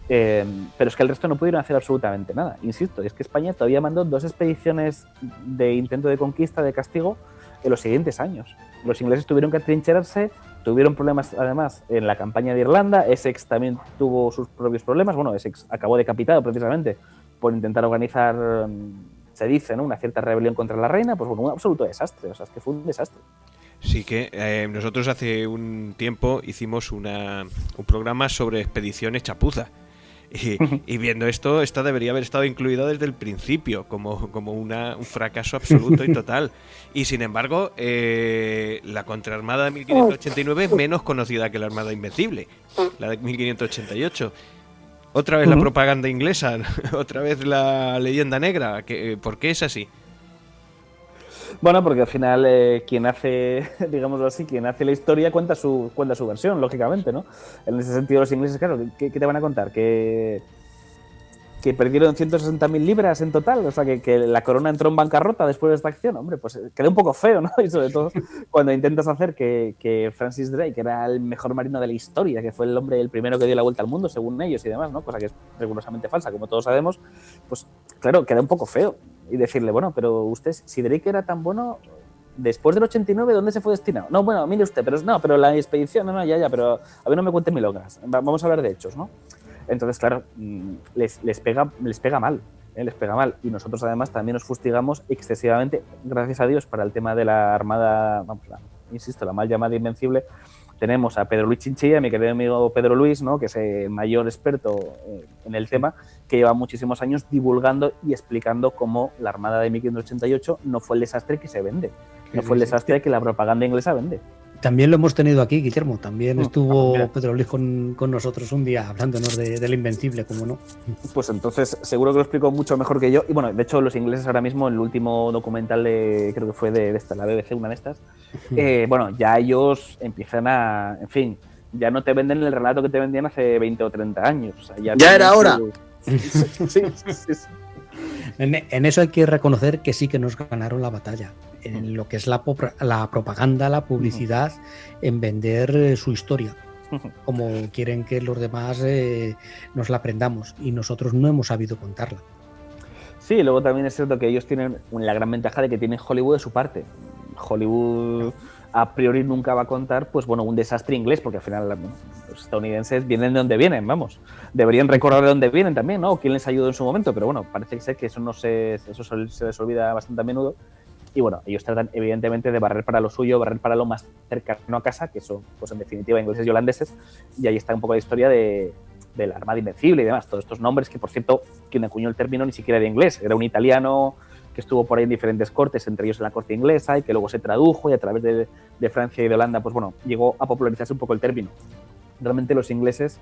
Pero es que el resto no pudieron hacer absolutamente nada. Insisto, es que España todavía mandó 2 expediciones de intento de conquista, de castigo, en los siguientes años. Los ingleses tuvieron que atrincherarse, tuvieron problemas además en la campaña de Irlanda, Essex también tuvo sus propios problemas, bueno, Essex acabó decapitado precisamente por intentar organizar, se dice, ¿no? Una cierta rebelión contra la reina, pues bueno, un absoluto desastre, o sea, es que fue un desastre. Sí que nosotros hace un tiempo hicimos un programa sobre expediciones chapuza. Y viendo esto debería haber estado incluido desde el principio como un fracaso absoluto y total. Y sin embargo, la contraarmada de 1589 es menos conocida que la Armada Invencible, la de 1588. Otra vez la propaganda inglesa, otra vez la leyenda negra. ¿Por qué es así? Bueno, porque al final quien hace, digámoslo así, quien hace la historia cuenta su versión, lógicamente, ¿no? En ese sentido los ingleses, claro, ¿qué te van a contar? Que perdieron 160.000 libras en total, o sea, que la corona entró en bancarrota después de esta acción. Hombre, pues queda un poco feo, ¿no? Y sobre todo cuando intentas hacer que Francis Drake era el mejor marino de la historia, que fue el primero que dio la vuelta al mundo, según ellos y demás, ¿no? Cosa que es rigurosamente falsa, como todos sabemos, pues claro, queda un poco feo. Y decirle, bueno, pero usted, si Drake era tan bueno, después del 89, ¿dónde se fue destinado? No, bueno, mire usted, pero la expedición, ya, pero a ver, no me cuente milongas, vamos a hablar de hechos, ¿no? Entonces, claro, les pega mal, les pega mal. Y nosotros, además, también nos fustigamos excesivamente, gracias a Dios, para el tema de la Armada, insisto, la mal llamada Invencible. Tenemos a Pedro Luis Chinchilla, mi querido amigo Pedro Luis, ¿no? Que es el mayor experto en el tema, que lleva muchísimos años divulgando y explicando cómo la Armada de 1588 no fue el desastre que se vende, no fue el desastre que la propaganda inglesa vende. También lo hemos tenido aquí, Guillermo. También estuvo Pedro Luis con nosotros un día hablándonos del Invencible, como no. Pues entonces seguro que lo explico mucho mejor que yo. Y bueno, de hecho los ingleses ahora mismo, el último documental creo que fue de esta, la BBC, una de estas, bueno, ya ellos empiezan a, en fin, ya no te venden el relato que te vendían hace 20 o 30 años. O sea, ya era hora. Sí. En eso hay que reconocer que sí que nos ganaron la batalla, en lo que es la propaganda, la publicidad, en vender su historia, como quieren que los demás nos la aprendamos, y nosotros no hemos sabido contarla. Sí, luego también es cierto que ellos tienen la gran ventaja de que tienen Hollywood de su parte. Hollywood a priori nunca va a contar, pues bueno, un desastre inglés, porque al final los estadounidenses vienen de donde vienen, vamos. Deberían recordar de dónde vienen también, ¿no? Quién les ayudó en su momento, pero bueno, parece ser que eso se les olvida bastante a menudo. Y bueno, ellos tratan evidentemente de barrer para lo suyo, barrer para lo más cercano a casa, que son, pues en definitiva, ingleses y holandeses, y ahí está un poco la historia de la Armada Invencible y demás, todos estos nombres que, por cierto, quien acuñó el término ni siquiera era inglés, era un italiano que estuvo por ahí en diferentes cortes, entre ellos en la corte inglesa, y que luego se tradujo, y a través de Francia y de Holanda, pues bueno, llegó a popularizarse un poco el término. Realmente los ingleses,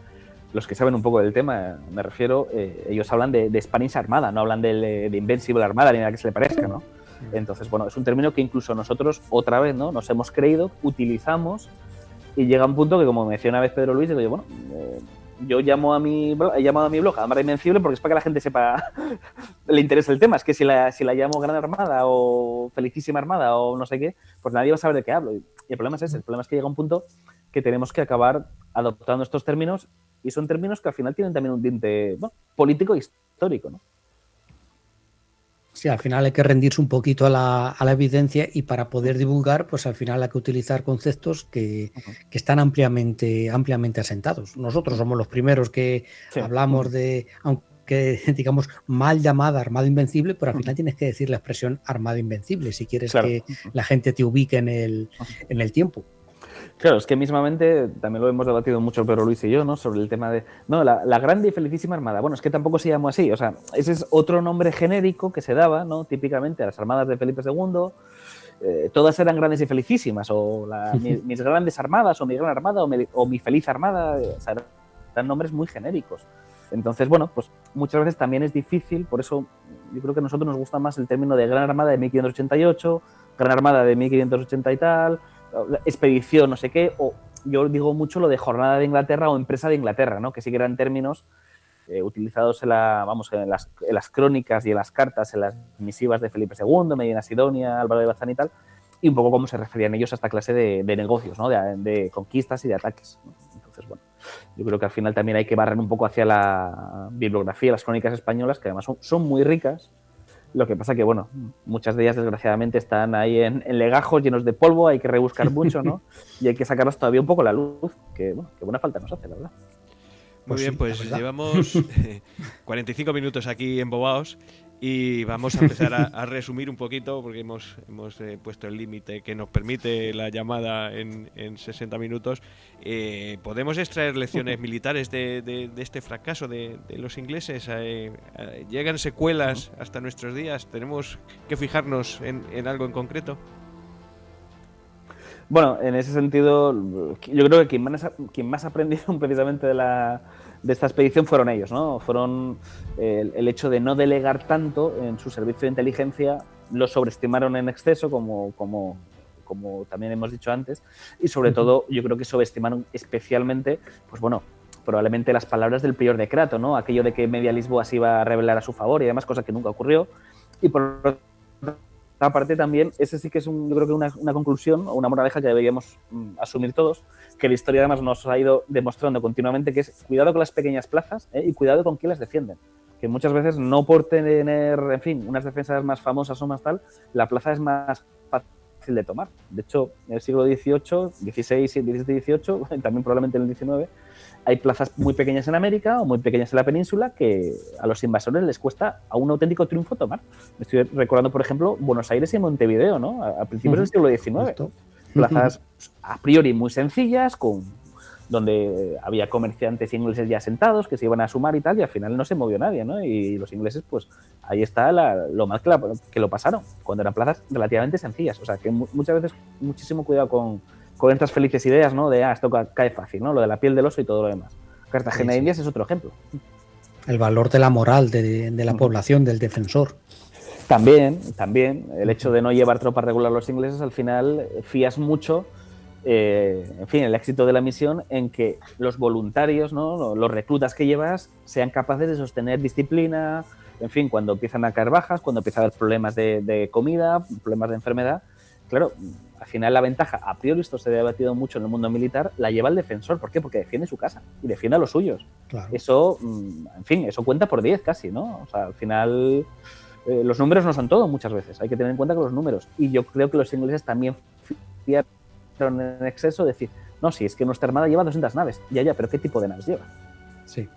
los que saben un poco del tema, me refiero, ellos hablan de Spanish Armada, no hablan de Invincible Armada ni nada que se le parezca, ¿no? Entonces, bueno, es un término que incluso nosotros, otra vez, ¿no? Nos hemos creído, utilizamos, y llega un punto que, como me decía una vez Pedro Luis, digo yo, bueno, yo he llamado a mi blog Armada Invencible porque es para que la gente sepa, le interesa el tema. Es que si la llamo Gran Armada o Felicísima Armada o no sé qué, pues nadie va a saber de qué hablo. Y el problema es ese, el problema es que llega un punto que tenemos que acabar adoptando estos términos, y son términos que al final tienen también un tinte político e histórico, ¿no? Sí, al final hay que rendirse un poquito a la evidencia, y para poder divulgar, pues al final hay que utilizar conceptos que están ampliamente asentados. Nosotros somos los primeros que hablamos de, aunque digamos mal llamada Armada Invencible, pero al final tienes que decir la expresión Armada Invencible si quieres que la gente te ubique en el tiempo. Claro, es que mismamente también lo hemos debatido mucho Pedro Luis y yo, ¿no? Sobre el tema de la Grande y Felicísima Armada. Bueno, es que tampoco se llamó así, o sea, ese es otro nombre genérico que se daba, ¿no? Típicamente a las armadas de Felipe II. Todas eran grandes y felicísimas, o mis grandes armadas, o mi gran armada, o mi feliz armada. O sea, eran nombres muy genéricos. Entonces, bueno, pues muchas veces también es difícil, por eso yo creo que a nosotros nos gusta más el término de Gran Armada de 1588, Gran Armada de 1580 y tal, expedición no sé qué, o yo digo mucho lo de Jornada de Inglaterra o Empresa de Inglaterra, ¿no? Que sí que eran términos utilizados en las crónicas y en las cartas, en las misivas de Felipe II, Medina Sidonia, Álvaro de Bazán y tal, y un poco cómo se referían ellos a esta clase de negocios, ¿no? De conquistas y de ataques, ¿no? Entonces, bueno, yo creo que al final también hay que barrer un poco hacia la bibliografía, las crónicas españolas, que además son muy ricas. Lo que pasa que, bueno, muchas de ellas desgraciadamente están ahí en legajos llenos de polvo, hay que rebuscar mucho, ¿no? Y hay que sacarlas todavía un poco a la luz, que, bueno, que buena falta nos hace, la verdad. Muy bien, pues llevamos 45 minutos aquí embobados y vamos a empezar a resumir un poquito, porque hemos puesto el límite que nos permite la llamada en 60 minutos. ¿Podemos extraer lecciones militares de este fracaso de los ingleses? ¿Llegan secuelas hasta nuestros días? ¿Tenemos que fijarnos en algo en concreto? Bueno, en ese sentido, yo creo que quien más aprendieron precisamente de esta expedición fueron ellos, ¿no? Fueron el hecho de no delegar tanto en su servicio de inteligencia, lo sobreestimaron en exceso, como también hemos dicho antes, y sobre todo yo creo que subestimaron especialmente, pues bueno, probablemente las palabras del prior de Crato, ¿no? Aquello de que media Lisboa se iba a rebelar a su favor y además, cosa que nunca ocurrió. Y por aparte también, ese sí que es yo creo que una conclusión o una moraleja que deberíamos asumir todos, que la historia además nos ha ido demostrando continuamente, que es cuidado con las pequeñas plazas y cuidado con quién las defienden. Que muchas veces no por tener, en fin, unas defensas más famosas o más tal, la plaza es más fácil de tomar. De hecho, en el siglo XVIII, XVI, XVII, XVIII, también probablemente en el XIX, hay plazas muy pequeñas en América o muy pequeñas en la península que a los invasores les cuesta a un auténtico triunfo tomar. Me estoy recordando, por ejemplo, Buenos Aires y Montevideo, ¿no? A principios del siglo XIX. Plazas a priori muy sencillas, donde había comerciantes ingleses ya sentados que se iban a sumar y tal, y al final no se movió nadie, ¿no? Y los ingleses, pues ahí está lo mal que lo pasaron, cuando eran plazas relativamente sencillas. O sea, que muchas veces muchísimo cuidado con estas felices ideas, ¿no? De, esto cae fácil, ¿no? Lo de la piel del oso y todo lo demás. Cartagena de Indias es otro ejemplo. El valor de la moral de la población, del defensor. También, el hecho de no llevar tropas regular los ingleses, al final fías mucho, en fin, el éxito de la misión en que los voluntarios, ¿no? Los reclutas que llevas sean capaces de sostener disciplina, en fin, cuando empiezan a caer bajas, cuando empiezan a haber problemas de comida, problemas de enfermedad. Claro, al final la ventaja, a priori esto se ha debatido mucho en el mundo militar, la lleva el defensor. ¿Por qué? Porque defiende su casa y defiende a los suyos. Claro. Eso, en fin, eso cuenta por 10 casi, ¿no? O sea, al final los números no son todo muchas veces, hay que tener en cuenta con los números. Y yo creo que los ingleses también fiaron en exceso de decir, no, si es que nuestra armada lleva 200 naves, ya, pero ¿qué tipo de naves lleva? Sí,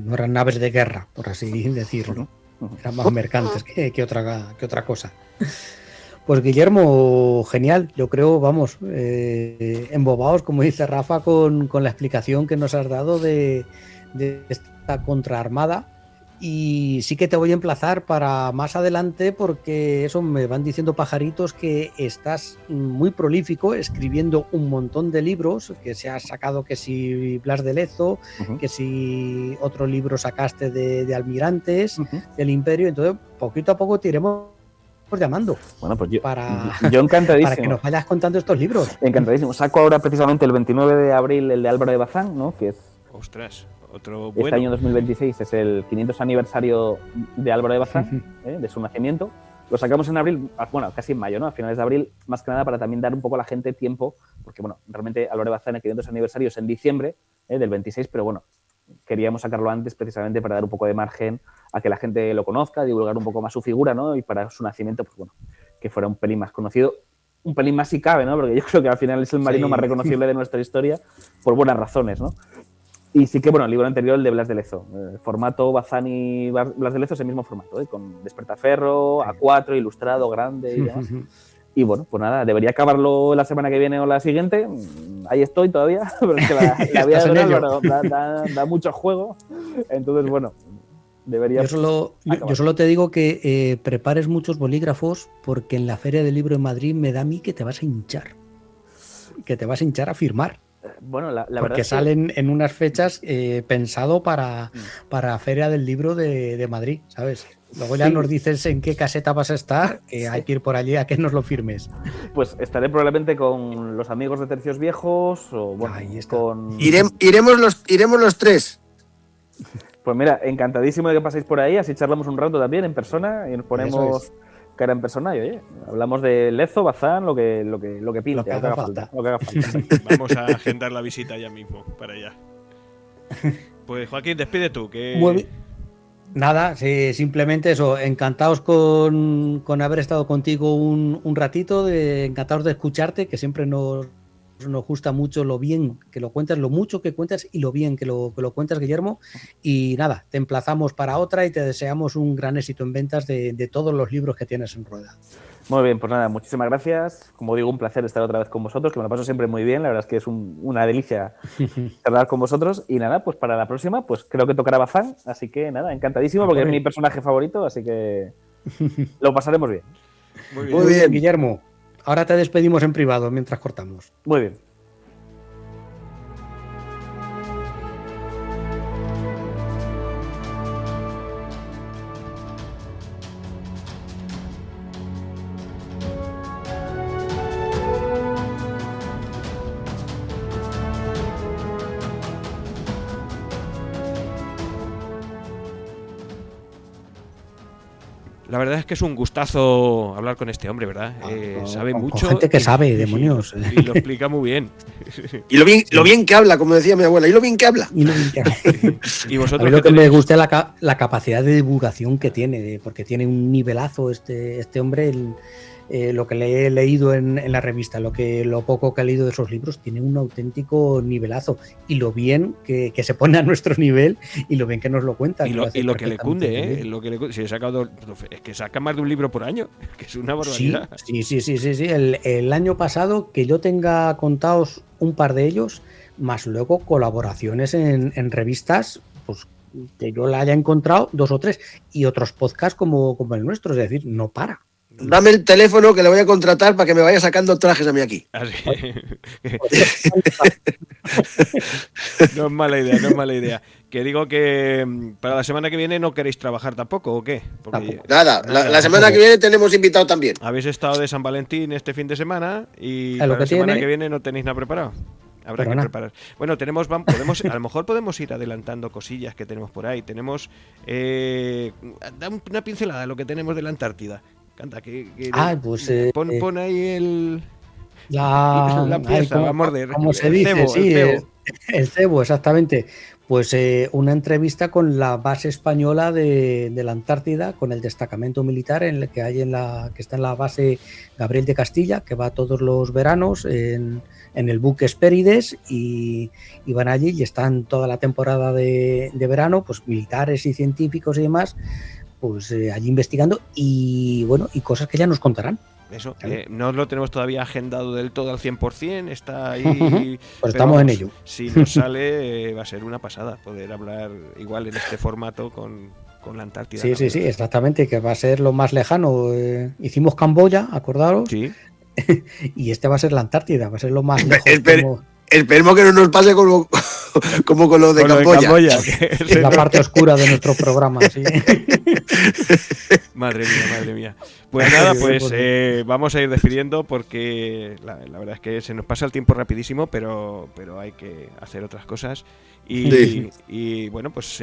no eran naves de guerra, por así decirlo, eran más mercantes que otra cosa. Pues Guillermo, genial, yo creo, vamos, embobados, como dice Rafa, con la explicación que nos has dado de esta contraarmada. Y sí que te voy a emplazar para más adelante, porque eso me van diciendo pajaritos que estás muy prolífico escribiendo un montón de libros, que se has sacado, que si Blas de Lezo, que si otro libro sacaste de Almirantes, del Imperio. Entonces poquito a poco te iremos llamando. Bueno, pues yo yo encantadísimo. Para que nos vayas contando estos libros. Encantadísimo. Saco ahora precisamente el 29 de abril el de Álvaro de Bazán, ¿no? Que es... Ostras, otro bueno. Este año 2026 es el 500 aniversario de Álvaro de Bazán, de su nacimiento. Lo sacamos en abril, bueno, casi en mayo, ¿no? A finales de abril, más que nada para también dar un poco a la gente tiempo, porque, bueno, realmente Álvaro de Bazán, el 500 aniversario es en diciembre del 26, pero bueno, queríamos sacarlo antes precisamente para dar un poco de margen a que la gente lo conozca, divulgar un poco más su figura, ¿no? Y para su nacimiento, pues bueno, que fuera un pelín más conocido, un pelín más si cabe, ¿no? Porque yo creo que al final es el marino más reconocible de nuestra historia por buenas razones, ¿no? Y sí que, bueno, el libro anterior, el de Blas de Lezo, formato Bazán y Blas de Lezo es el mismo formato, con despertaferro, A4, ilustrado, grande y demás. Y bueno, pues nada, debería acabarlo la semana que viene o la siguiente. Ahí estoy todavía, pero es que la vida de Don Álvaro da mucho juego. Entonces, bueno, debería... Yo solo te digo que prepares muchos bolígrafos, porque en la Feria del Libro en Madrid me da a mí que te vas a hinchar. Que te vas a hinchar a firmar. Bueno, la verdad porque es que salen en unas fechas pensado para Feria del Libro de Madrid, ¿sabes? Luego ya nos dices en qué caseta vas a estar, que hay que ir por allí a que nos lo firmes. Pues estaré probablemente con los amigos de Tercios Viejos o bueno, con... Iremos los tres. Pues mira, encantadísimo de que paséis por ahí, así charlamos un rato también en persona y nos ponemos cara en persona y oye, hablamos de Lezo, Bazán, lo que pinte, lo que haga falta. Vamos a agendar la visita ya mismo para allá. Pues Joaquín, despide tú. Nada, simplemente eso, encantados con haber estado contigo un ratito, encantados de escucharte, que siempre nos gusta mucho lo bien que lo cuentas, lo mucho que cuentas y lo bien que lo cuentas, Guillermo. Y nada, te emplazamos para otra y te deseamos un gran éxito en ventas de todos los libros que tienes en rueda. Muy bien, pues nada, muchísimas gracias. Como digo, un placer estar otra vez con vosotros, que me lo paso siempre muy bien. La verdad es que es una delicia charlar con vosotros. Y nada, pues para la próxima, pues creo que tocará Bazán. Así que nada, encantadísimo, porque es mi personaje favorito, así que lo pasaremos bien. Muy bien, Guillermo. Ahora te despedimos en privado mientras cortamos. Muy bien. La verdad es que es un gustazo hablar con este hombre, ¿verdad? Sabe con mucho. gente que sabe, y demonios. Y lo explica muy bien. Y lo bien que habla, como decía mi abuela, y lo bien que habla. Y Y a vosotros mí lo que me tenéis- gusta es la capacidad de divulgación que tiene, porque tiene un nivelazo este hombre. Lo que le he leído en la revista, lo poco que he leído de esos libros, tiene un auténtico nivelazo. Y lo bien que se pone a nuestro nivel y lo bien que nos lo cuenta. y lo que le perfectamente cunde, ¿eh? bien. Lo que le cunde. Si he sacado, es que saca más de un libro por año, que es una Sí, barbaridad. sí. El año pasado, que yo tenga contados un par de ellos, más luego colaboraciones en revistas, pues que yo la haya encontrado 2 o 3, y otros podcasts como el nuestro, es decir, no para. Dame el teléfono que le voy a contratar para que me vaya sacando trajes a mí aquí. Así. No es mala idea, no es mala idea. Que digo que para la semana que viene no queréis trabajar tampoco, ¿o qué? Porque Tampoco. Nada, la semana que viene tenemos invitado también. habéis estado de San Valentín este fin de semana y Es para lo la que semana tiene. que viene no tenéis nada preparado. Habrá Pero que nada. preparar. Bueno, podemos, a lo mejor podemos ir adelantando cosillas que tenemos por ahí. Tenemos da una pincelada de lo que tenemos de la Antártida. Canta, Pues pon ahí la pieza, va a morder. Como se El dice, cebo, sí, el cebo. el cebo, exactamente. Pues una entrevista con la base española de la Antártida, con el destacamento militar en el que hay que está en la base Gabriel de Castilla, que va todos los veranos en el buque Hespérides y van allí y están toda la temporada de verano, pues militares y científicos y demás, pues allí investigando y bueno, y cosas que ya nos contarán. Eso, Claro. no lo tenemos todavía agendado del todo al 100%, está ahí. Pues estamos en ello. Si nos sale, va a ser una pasada poder hablar igual en este formato con la Antártida. Sí, exactamente, que va a ser lo más lejano. Hicimos Camboya, acordaros, Sí, y este va a ser la Antártida, va a ser lo más lejos. Esperemos que no nos pase como con lo de con lo Camboya. que Es la parte oscura de nuestro programa. ¿Sí? Madre mía. Pues nada, pues vamos a ir despidiendo porque la verdad es que se nos pasa el tiempo rapidísimo, pero hay que hacer otras cosas. Y bueno, pues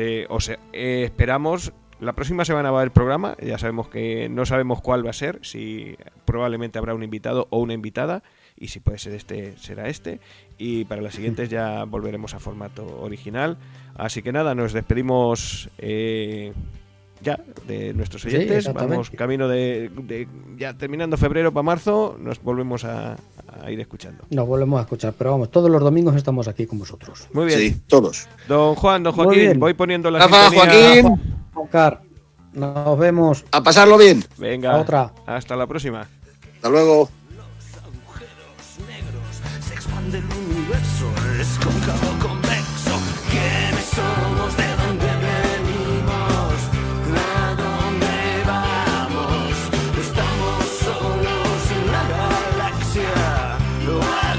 esperamos. La próxima semana va a haber programa, ya sabemos que no sabemos cuál va a ser, si probablemente habrá un invitado o una invitada, y si puede ser este, será este, y para las siguientes ya volveremos a formato original. Así que nada, nos despedimos ya de nuestros oyentes, vamos camino de ya terminando febrero para marzo, nos volvemos a ir escuchando. Nos volvemos a escuchar, pero vamos, todos los domingos estamos aquí con vosotros. Muy bien. Sí, todos. Don Joaquín, voy poniendo la Rafa, sintonía. Joaquín, Oscar, nos vemos. a pasarlo bien. Venga, Otra. hasta la próxima. Hasta luego. Se expande el universo, es cóncavo convexo. ¿Quiénes somos? ¿De dónde venimos? ¿A dónde vamos? Estamos solos en la galaxia. Lo ha